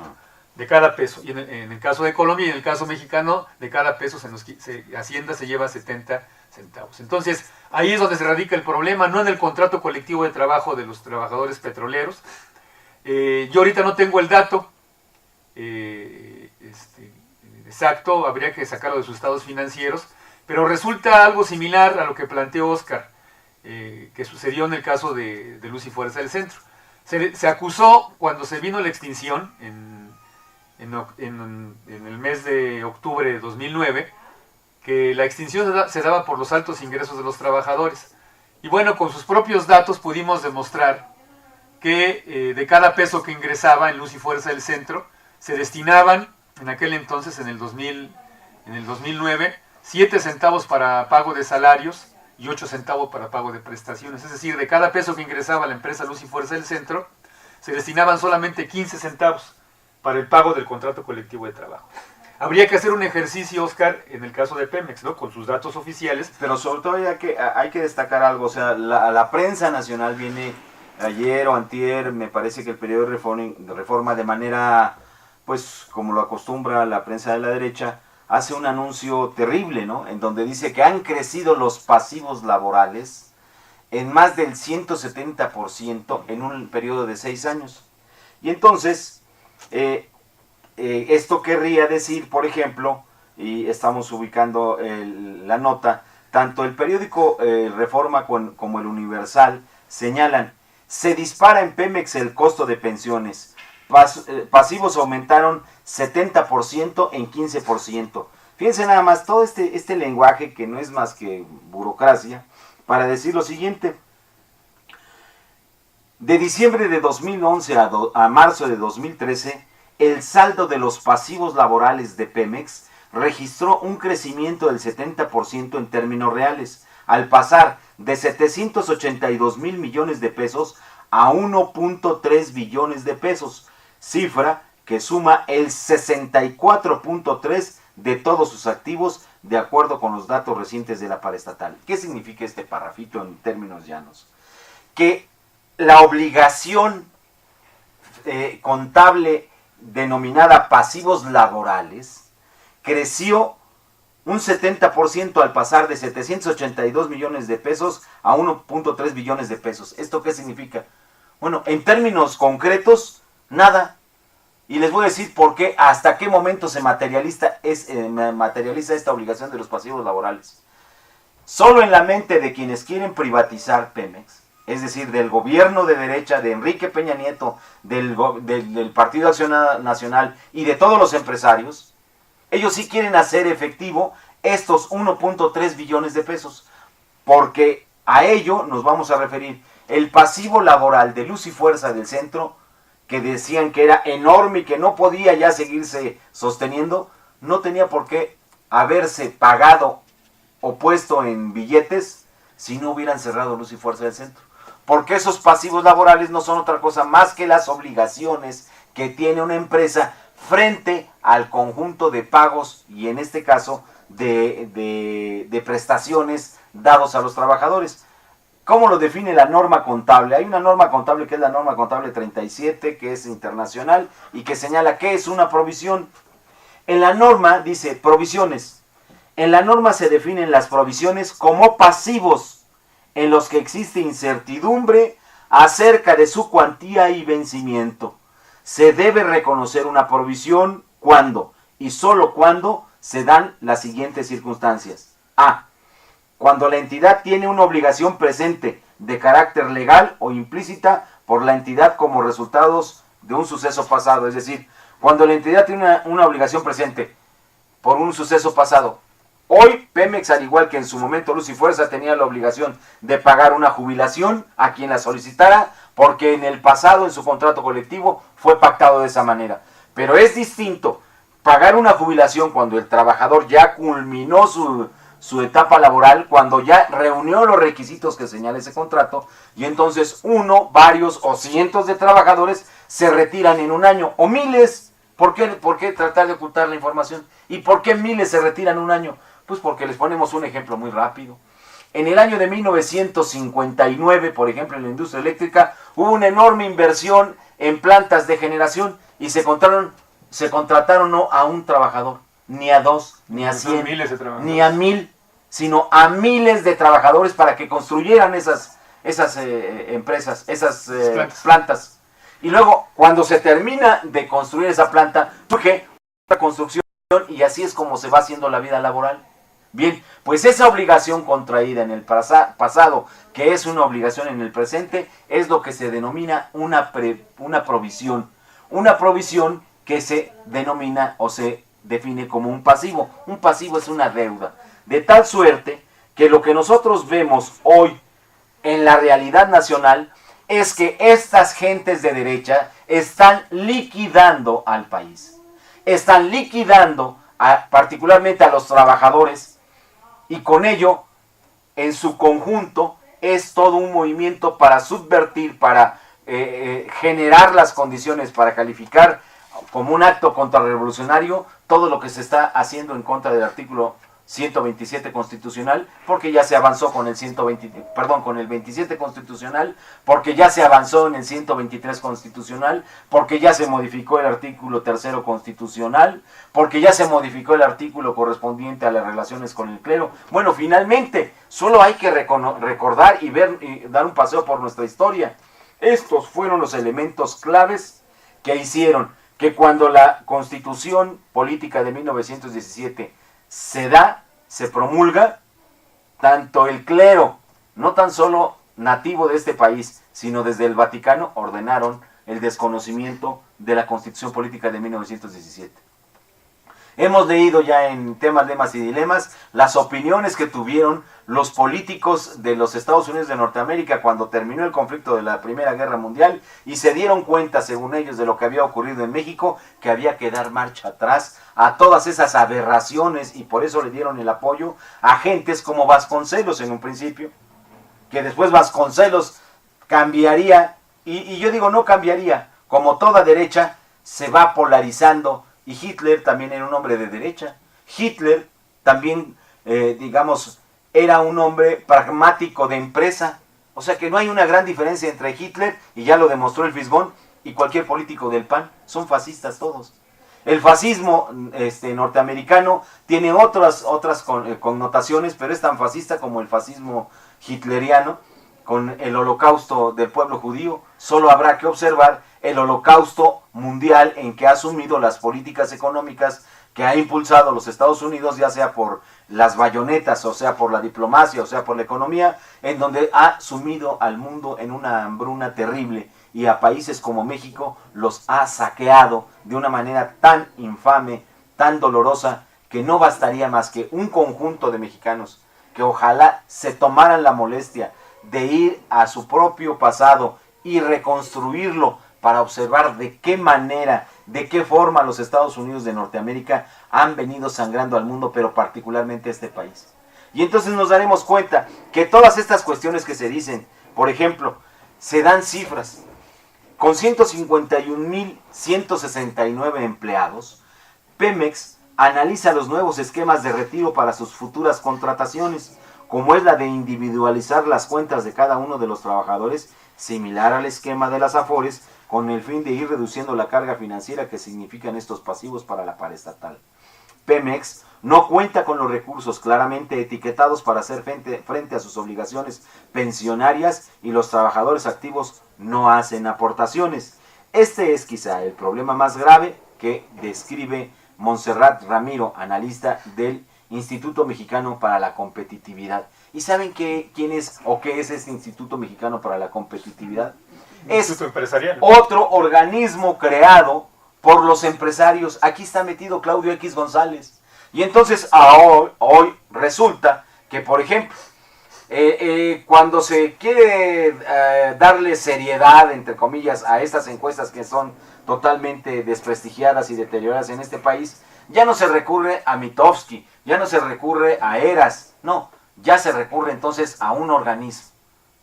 de cada peso. Y en el caso de Colombia y en el caso mexicano, de cada peso Hacienda se lleva 70 centavos. Entonces, ahí es donde se radica el problema, no en el contrato colectivo de trabajo de los trabajadores petroleros. Yo ahorita no tengo el dato exacto, habría que sacarlo de sus estados financieros, pero resulta algo similar a lo que planteó Oscar, que sucedió en el caso de Luz y Fuerza del Centro. Se acusó cuando se vino la extinción en el mes de octubre de 2009, que la extinción se daba por los altos ingresos de los trabajadores. Y bueno, con sus propios datos pudimos demostrar que de cada peso que ingresaba en Luz y Fuerza del Centro, se destinaban en aquel entonces, en el 2009, 7 centavos para pago de salarios y 8 centavos para pago de prestaciones. Es decir, de cada peso que ingresaba la empresa Luz y Fuerza del Centro, se destinaban solamente 15 centavos para el pago del contrato colectivo de trabajo. Habría que hacer un ejercicio, Oscar, en el caso de Pemex, ¿no? Con sus datos oficiales. Pero sobre todo hay que destacar algo, o sea, la prensa nacional viene ayer o antier, me parece que el periodo de reforma de manera, pues como lo acostumbra la prensa de la derecha, hace un anuncio terrible, ¿no? En donde dice que han crecido los pasivos laborales en más del 170% en un periodo de 6 años. Y entonces, esto querría decir, por ejemplo, y estamos ubicando la nota, tanto el periódico Reforma como el Universal señalan: se dispara en Pemex el costo de pensiones, pasivos aumentaron 70% en 15%. Fíjense nada más, todo este lenguaje que no es más que burocracia, para decir lo siguiente: de diciembre de 2011 a marzo de 2013, el saldo de los pasivos laborales de Pemex registró un crecimiento del 70% en términos reales, al pasar de 782 mil millones de pesos a 1.3 billones de pesos, cifra que suma el 64.3% de todos sus activos, de acuerdo con los datos recientes de la paraestatal. ¿Qué significa este parrafito en términos llanos? Que la obligación contable denominada pasivos laborales creció un 70% al pasar de 782 millones de pesos a 1.3 billones de pesos. ¿Esto qué significa? Bueno, en términos concretos, nada. Y les voy a decir por qué, hasta qué momento se materializa esta obligación de los pasivos laborales. Solo en la mente de quienes quieren privatizar Pemex, es decir, del gobierno de derecha, de Enrique Peña Nieto, del Partido Acción Nacional y de todos los empresarios, ellos sí quieren hacer efectivo estos 1.3 billones de pesos, porque a ello nos vamos a referir. El pasivo laboral de Luz y Fuerza del Centro, que decían que era enorme y que no podía ya seguirse sosteniendo, no tenía por qué haberse pagado o puesto en billetes si no hubieran cerrado Luz y Fuerza del Centro. Porque esos pasivos laborales no son otra cosa más que las obligaciones que tiene una empresa frente al conjunto de pagos y en este caso de prestaciones dados a los trabajadores. ¿Cómo lo define la norma contable? Hay una norma contable que es la norma contable 37, que es internacional y que señala qué es una provisión. En la norma dice provisiones. En la norma se definen las provisiones como pasivos en los que existe incertidumbre acerca de su cuantía y vencimiento. Se debe reconocer una provisión cuando y solo cuando se dan las siguientes circunstancias. A. Cuando la entidad tiene una obligación presente de carácter legal o implícita por la entidad como resultados de un suceso pasado. Es decir, cuando la entidad tiene una obligación presente por un suceso pasado. Hoy Pemex, al igual que en su momento Luz y Fuerza, tenía la obligación de pagar una jubilación a quien la solicitara, porque en el pasado, en su contrato colectivo, fue pactado de esa manera. Pero es distinto pagar una jubilación cuando el trabajador ya culminó su etapa laboral, cuando ya reunió los requisitos que señala ese contrato, y entonces uno, varios o cientos de trabajadores se retiran en un año, o miles. ¿Por qué tratar de ocultar la información? ¿Y por qué miles se retiran en un año? Pues porque les ponemos un ejemplo muy rápido. En el año de 1959, por ejemplo, en la industria eléctrica, hubo una enorme inversión en plantas de generación y se contrataron no a un trabajador, ni a dos, ni a 100, ni a 1000, sino a miles de trabajadores para que construyeran esas empresas, esas plantas. Y luego, cuando se termina de construir esa planta, surge la construcción y así es como se va haciendo la vida laboral. Bien, pues esa obligación contraída en el pasado, que es una obligación en el presente, es lo que se denomina una provisión. Una provisión que se denomina o se define como un pasivo. Un pasivo es una deuda. De tal suerte que lo que nosotros vemos hoy en la realidad nacional es que estas gentes de derecha están liquidando al país. Están liquidando particularmente a los trabajadores, y con ello, en su conjunto, es todo un movimiento para subvertir, para generar las condiciones para calificar como un acto contrarrevolucionario todo lo que se está haciendo en contra del artículo 127 constitucional, porque ya se avanzó con el 27 constitucional, porque ya se avanzó en el 123 constitucional, porque ya se modificó el artículo 3º constitucional, porque ya se modificó el artículo correspondiente a las relaciones con el clero. Bueno, finalmente, solo hay que recordar y ver y dar un paseo por nuestra historia. Estos fueron los elementos claves que hicieron que cuando la Constitución Política de 1917 se promulga, tanto el clero, no tan solo nativo de este país, sino desde el Vaticano, ordenaron el desconocimiento de la Constitución Política de 1917. Hemos leído ya en temas, lemas y dilemas las opiniones que tuvieron los políticos de los Estados Unidos de Norteamérica cuando terminó el conflicto de la Primera Guerra Mundial y se dieron cuenta, según ellos, de lo que había ocurrido en México, que había que dar marcha atrás a todas esas aberraciones, y por eso le dieron el apoyo a gentes como Vasconcelos en un principio, que después Vasconcelos cambiaría, y yo digo no cambiaría, como toda derecha se va polarizando. Y Hitler también era un hombre de derecha. Hitler también, era un hombre pragmático de empresa. O sea que no hay una gran diferencia entre Hitler, y ya lo demostró el Fisgón, y cualquier político del PAN. Son fascistas todos. El fascismo norteamericano tiene otras connotaciones, pero es tan fascista como el fascismo hitleriano, con el holocausto del pueblo judío. Solo habrá que observar el holocausto mundial en que ha asumido las políticas económicas que ha impulsado los Estados Unidos, ya sea por las bayonetas, o sea por la diplomacia, o sea por la economía, en donde ha sumido al mundo en una hambruna terrible, y a países como México los ha saqueado de una manera tan infame, tan dolorosa, que no bastaría más que un conjunto de mexicanos que ojalá se tomaran la molestia de ir a su propio pasado y reconstruirlo para observar de qué manera, de qué forma los Estados Unidos de Norteamérica han venido sangrando al mundo, pero particularmente a este país. Y entonces nos daremos cuenta que todas estas cuestiones que se dicen, por ejemplo, se dan cifras. Con 151,169 empleados, Pemex analiza los nuevos esquemas de retiro para sus futuras contrataciones, como es la de individualizar las cuentas de cada uno de los trabajadores, similar al esquema de las Afores, con el fin de ir reduciendo la carga financiera que significan estos pasivos para la paraestatal. Pemex no cuenta con los recursos claramente etiquetados para hacer frente a sus obligaciones pensionarias, y los trabajadores activos no hacen aportaciones. Este es quizá el problema más grave que describe Montserrat Ramiro, analista del Instituto Mexicano para la Competitividad. ¿Y saben quién es o qué es este Instituto Mexicano para la Competitividad? Es otro organismo creado por los empresarios. Aquí está metido Claudio X González. Y entonces hoy resulta que, por ejemplo, cuando se quiere darle seriedad, entre comillas, a estas encuestas que son totalmente desprestigiadas y deterioradas en este país, ya no se recurre a Mitofsky, ya no se recurre a Eras, no, ya se recurre entonces a un organismo.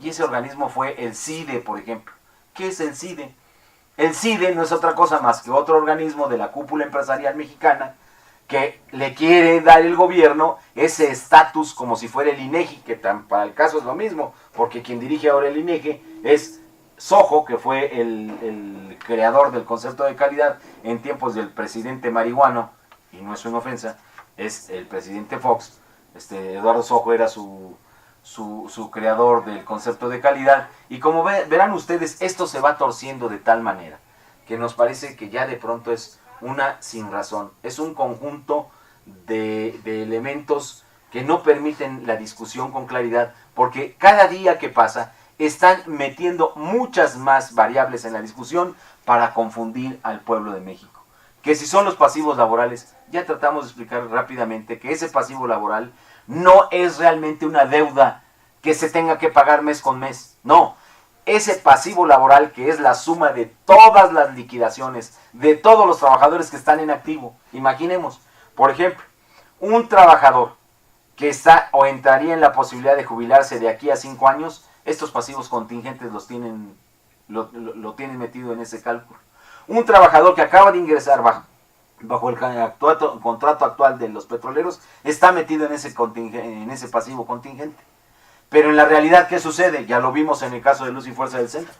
Y ese organismo fue el CIDE, por ejemplo. ¿Qué es el CIDE? El CIDE no es otra cosa más que otro organismo de la cúpula empresarial mexicana que le quiere dar el gobierno ese estatus como si fuera el INEGI, que para el caso es lo mismo, porque quien dirige ahora el INEGI es Sojo, que fue el creador del concepto de calidad en tiempos del presidente marihuano, y no es una ofensa, es el presidente Fox. Eduardo Sojo era su creador del concepto de calidad, y como verán ustedes, esto se va torciendo de tal manera que nos parece que ya de pronto es una sin razón, es un conjunto de elementos que no permiten la discusión con claridad, porque cada día que pasa están metiendo muchas más variables en la discusión para confundir al pueblo de México. Que si son los pasivos laborales, ya tratamos de explicar rápidamente que ese pasivo laboral no es realmente una deuda que se tenga que pagar mes con mes, no. Ese pasivo laboral, que es la suma de todas las liquidaciones de todos los trabajadores que están en activo. Imaginemos, por ejemplo, un trabajador que está o entraría en la posibilidad de jubilarse de aquí a 5 años, estos pasivos contingentes lo tienen metido en ese cálculo. Un trabajador que acaba de ingresar bajo el contrato actual de los petroleros, está metido en ese pasivo contingente. Pero en la realidad, ¿qué sucede? Ya lo vimos en el caso de Luz y Fuerza del Centro.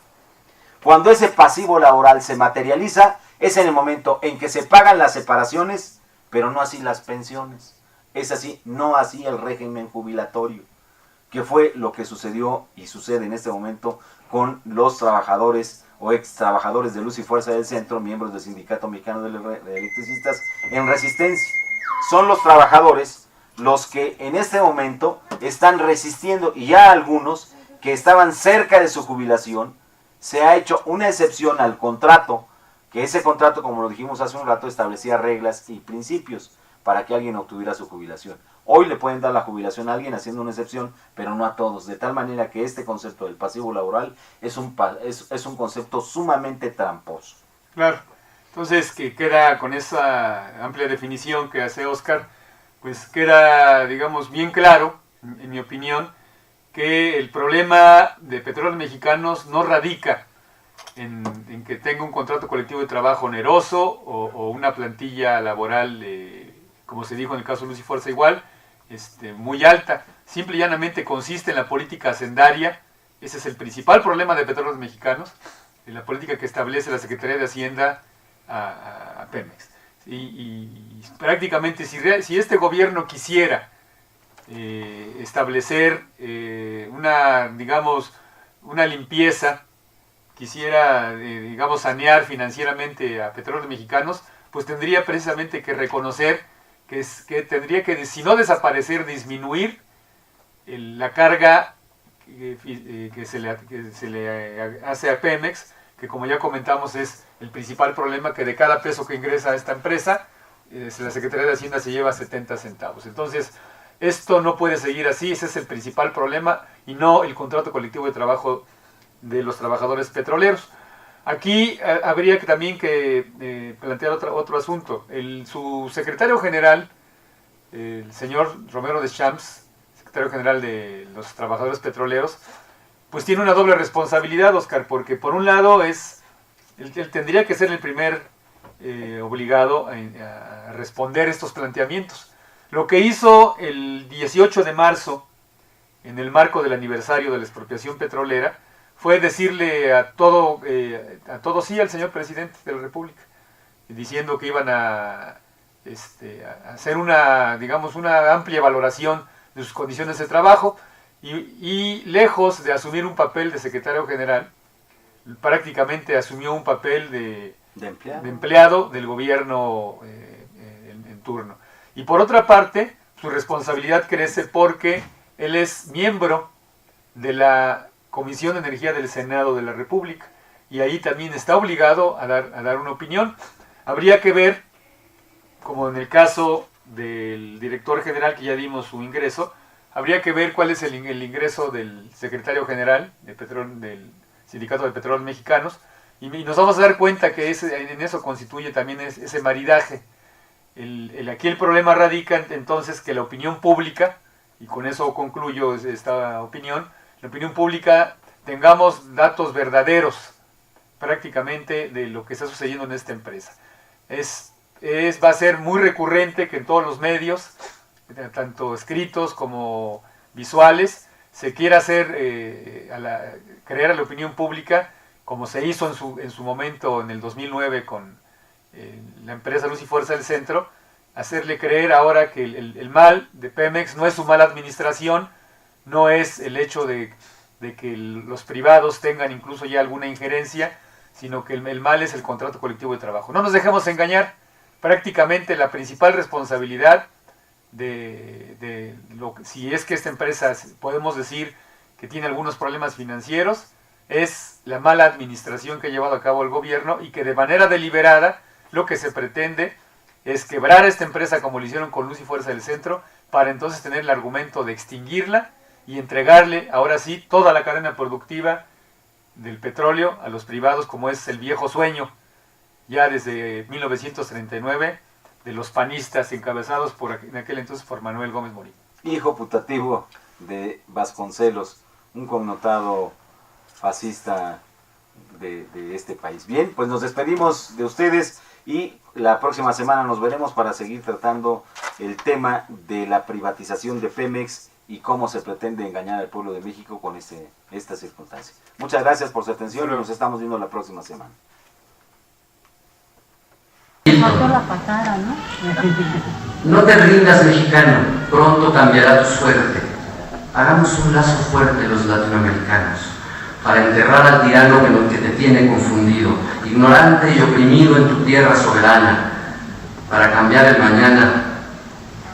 Cuando ese pasivo laboral se materializa, es en el momento en que se pagan las separaciones, pero no así las pensiones. Es así, no así el régimen jubilatorio, que fue lo que sucedió y sucede en este momento con los trabajadores o ex trabajadores de Luz y Fuerza del Centro, miembros del Sindicato Mexicano de Electricistas en resistencia. Son los trabajadores los que en este momento están resistiendo, y ya algunos que estaban cerca de su jubilación, se ha hecho una excepción al contrato, que ese contrato, como lo dijimos hace un rato, establecía reglas y principios para que alguien obtuviera su jubilación. Hoy le pueden dar la jubilación a alguien haciendo una excepción, pero no a todos, de tal manera que este concepto del pasivo laboral es un concepto sumamente tramposo. Claro, entonces que queda con esa amplia definición que hace Oscar, pues queda, digamos, bien claro, en mi opinión, que el problema de Petróleos Mexicanos no radica en que tenga un contrato colectivo de trabajo oneroso o una plantilla laboral, como se dijo en el caso de Luz y Fuerza igual, muy alta. Simple y llanamente consiste en la política hacendaria. Ese es el principal problema de Petróleos Mexicanos, en la política que establece la Secretaría de Hacienda a Pemex. Y prácticamente si este gobierno quisiera establecer una limpieza, quisiera, sanear financieramente a Petróleos Mexicanos, pues tendría precisamente que reconocer que tendría que, si no desaparecer, disminuir la carga que se le hace a Pemex, que como ya comentamos es el principal problema, que de cada peso que ingresa a esta empresa, la Secretaría de Hacienda se lleva 70 centavos. Entonces, esto no puede seguir así, ese es el principal problema, y no el contrato colectivo de trabajo de los trabajadores petroleros. Aquí habría también que plantear otro asunto. Su secretario general, el señor Romero Deschamps, secretario general de los trabajadores petroleros, pues tiene una doble responsabilidad, Oscar, porque por un lado él tendría que ser el primer obligado a responder estos planteamientos. Lo que hizo el 18 de marzo, en el marco del aniversario de la expropiación petrolera, fue decirle a todo sí al señor presidente de la República, diciendo que iban a hacer una amplia valoración de sus condiciones de trabajo, y lejos de asumir un papel de secretario general, prácticamente asumió un papel de empleado del gobierno en turno. Y por otra parte, su responsabilidad crece porque él es miembro de la Comisión de Energía del Senado de la República, y ahí también está obligado a dar una opinión. Habría que ver, como en el caso del director general, que ya dimos su ingreso, habría que ver cuál es el ingreso del secretario general del Sindicato de Petróleos Mexicanos, y nos vamos a dar cuenta que en eso constituye también ese maridaje. Aquí el problema radica entonces que la opinión pública, y con eso concluyo esta opinión, la opinión pública tengamos datos verdaderos prácticamente de lo que está sucediendo en esta empresa. Va a ser muy recurrente que en todos los medios, tanto escritos como visuales, se quiera creer a la opinión pública, como se hizo en su momento en el 2009 con la empresa Luz y Fuerza del Centro, hacerle creer ahora que el mal de Pemex no es su mala administración, no es el hecho de que los privados tengan incluso ya alguna injerencia, sino que el mal es el contrato colectivo de trabajo. No nos dejemos engañar, prácticamente la principal responsabilidad si es que esta empresa, podemos decir que tiene algunos problemas financieros, es la mala administración que ha llevado a cabo el gobierno, y que de manera deliberada lo que se pretende es quebrar esta empresa, como lo hicieron con Luz y Fuerza del Centro, para entonces tener el argumento de extinguirla y entregarle ahora sí toda la cadena productiva del petróleo a los privados, como es el viejo sueño ya desde 1939 de los panistas encabezados en aquel entonces por Manuel Gómez Morín. Hijo putativo de Vasconcelos, un connotado fascista de este país. Bien, pues nos despedimos de ustedes y la próxima semana nos veremos para seguir tratando el tema de la privatización de Pemex y cómo se pretende engañar al pueblo de México con esta circunstancia. Muchas gracias por su atención y nos estamos viendo la próxima semana. Faltó la patada, ¿no? No te rindas, mexicano, pronto cambiará tu suerte. Hagamos un lazo fuerte los latinoamericanos para enterrar al tirano que te tiene confundido, ignorante y oprimido en tu tierra soberana. Para cambiar el mañana,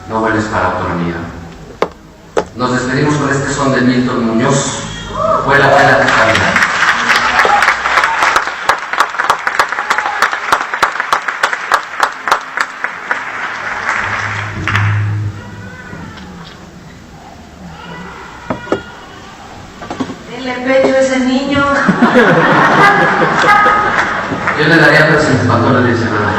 no vuelves para autonomía. Nos despedimos con este son de Milton Muñoz. Vuela, vuela, tu cabina. Denle pecho a ese niño. Yo le daría, pero sin espantó la leche, ¿verdad?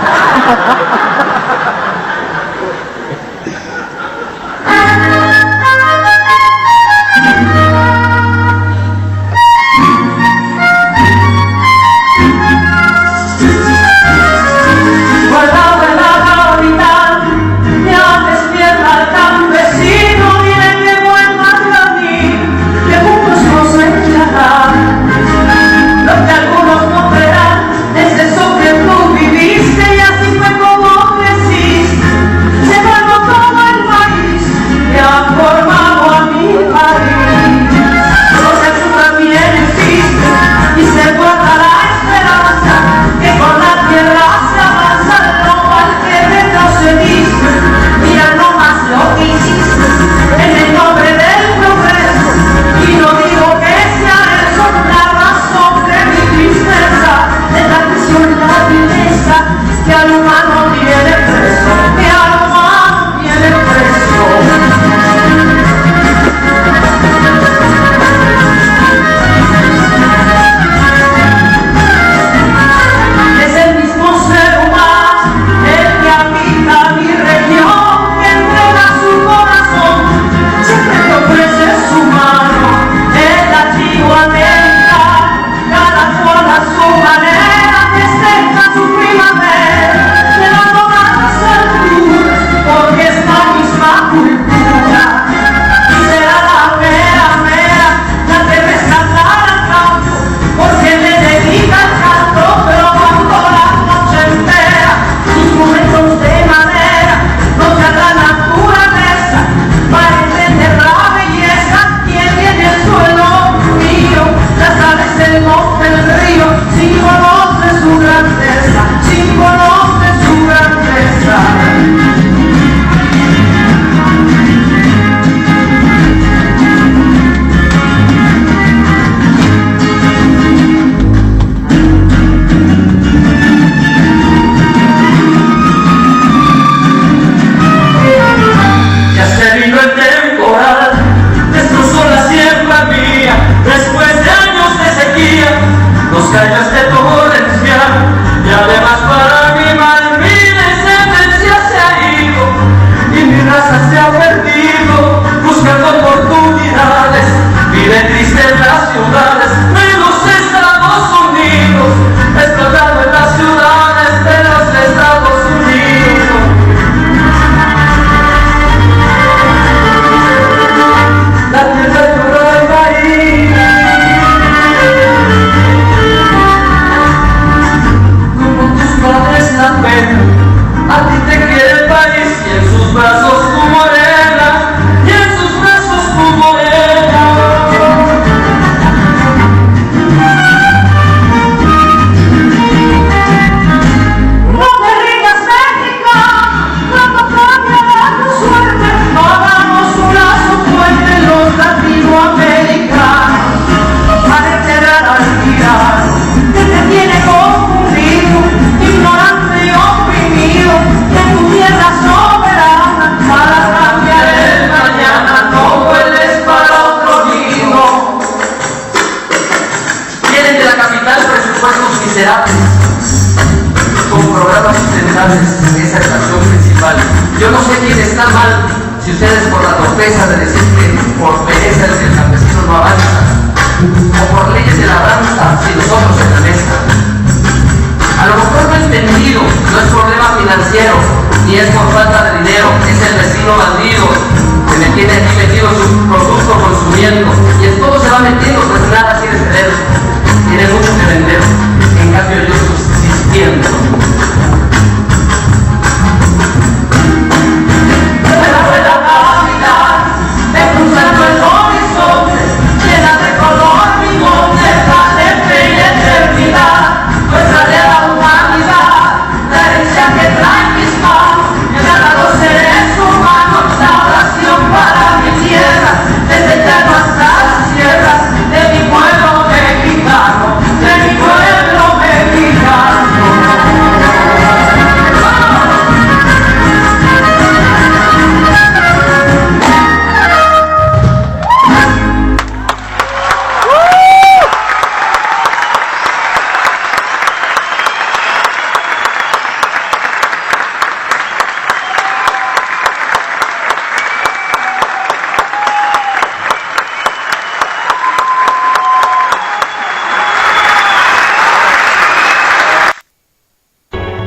Yo no sé quién está mal, si ustedes por la torpeza de decir que por pereza el campesino no avanza, o por leyes de labranza, si nosotros en la mesa. A lo mejor no he entendido, no es vecino bandido que me tiene aquí metido su producto consumiendo, y en todo se va metiendo, pues nada quiere ceder, tiene mucho que vender, en cambio yo subsistiendo.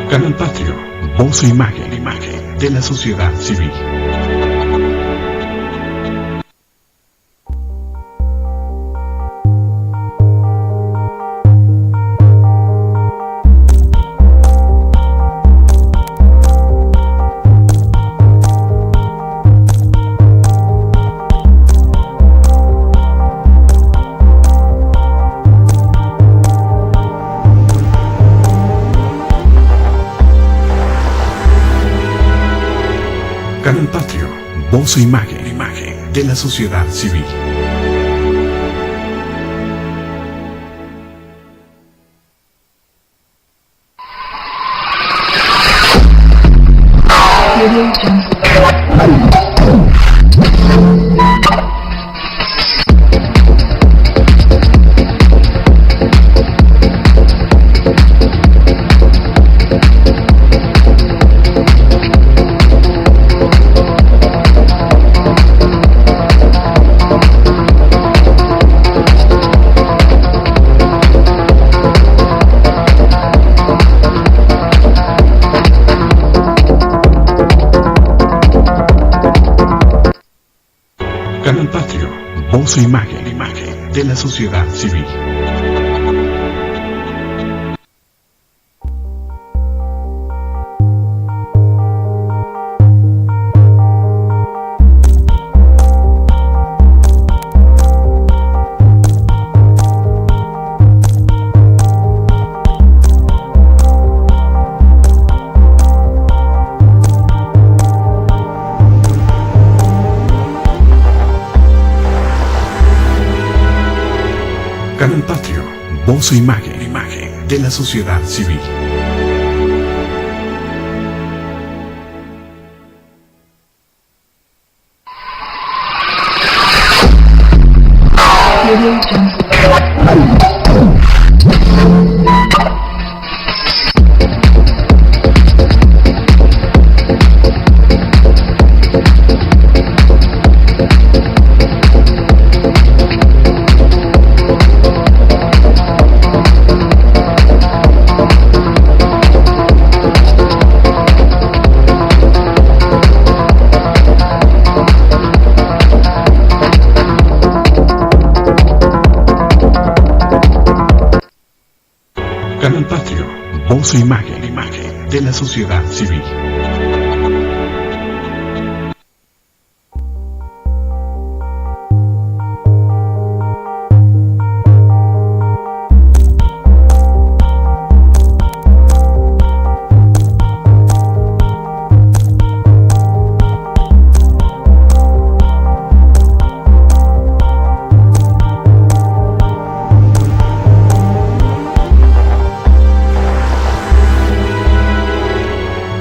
Canal Patrio, voz e imagen de la sociedad civil. Canal Patrio, voz e imagen de la sociedad civil. Canal Patrio, voz e imagen de la sociedad civil. Canal Patrio, voz e imagen de la sociedad civil. Canal Patrio, voz e imagen de la sociedad civil.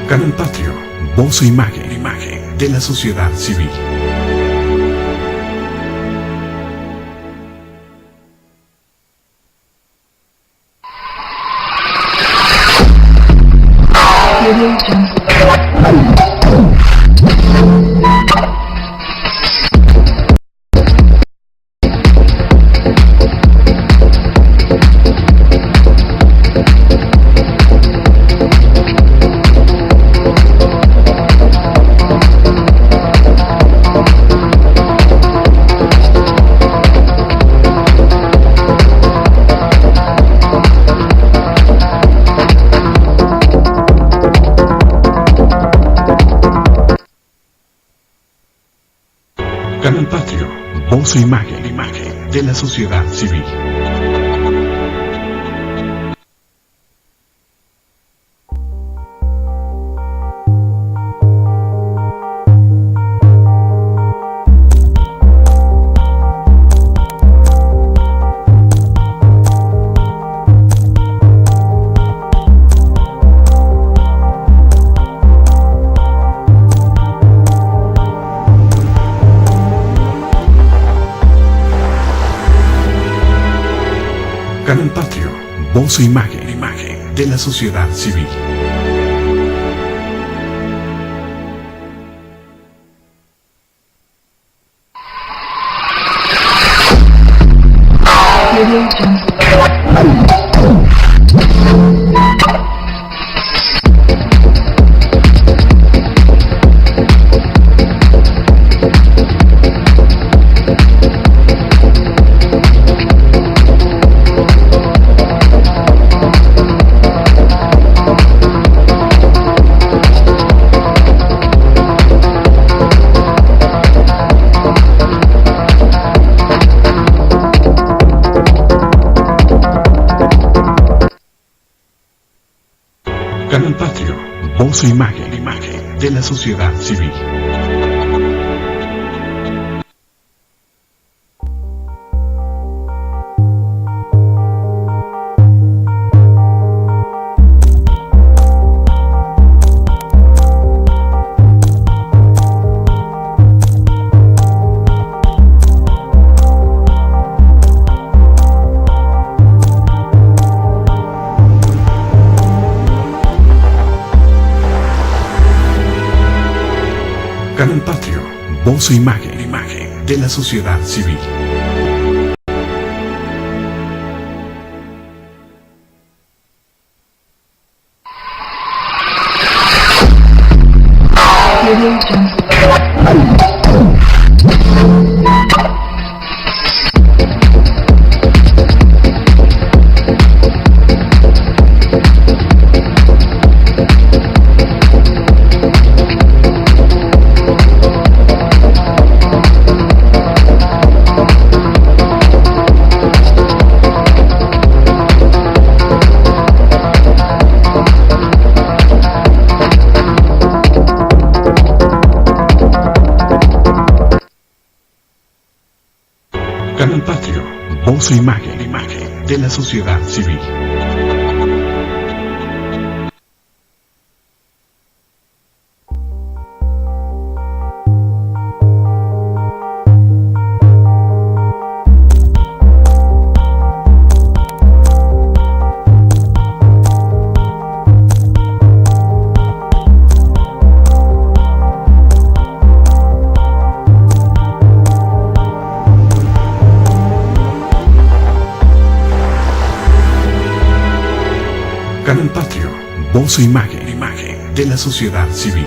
Canal Patrio, voz e imagen de la sociedad civil. voz e imagen de la sociedad civil. Canal Patrio, voz e imagen de la sociedad civil. Canal Patrio, voz e imagen de la sociedad civil. Canal Patrio, voz e imagen de la sociedad civil. Canal Patrio, voz e imagen de la sociedad civil. Canal Patrio, voz e imagen de la sociedad civil.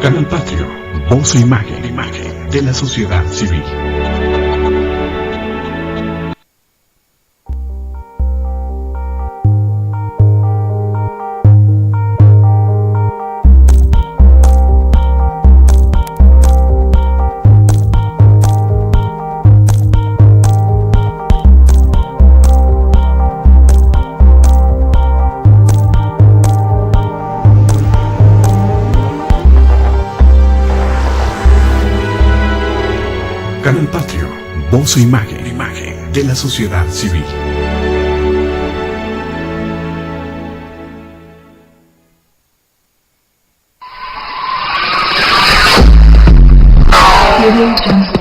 Canal Patrio, voz e imagen de la sociedad civil. Canal Patrio, voz e imagen de la sociedad civil. Audio Jungle.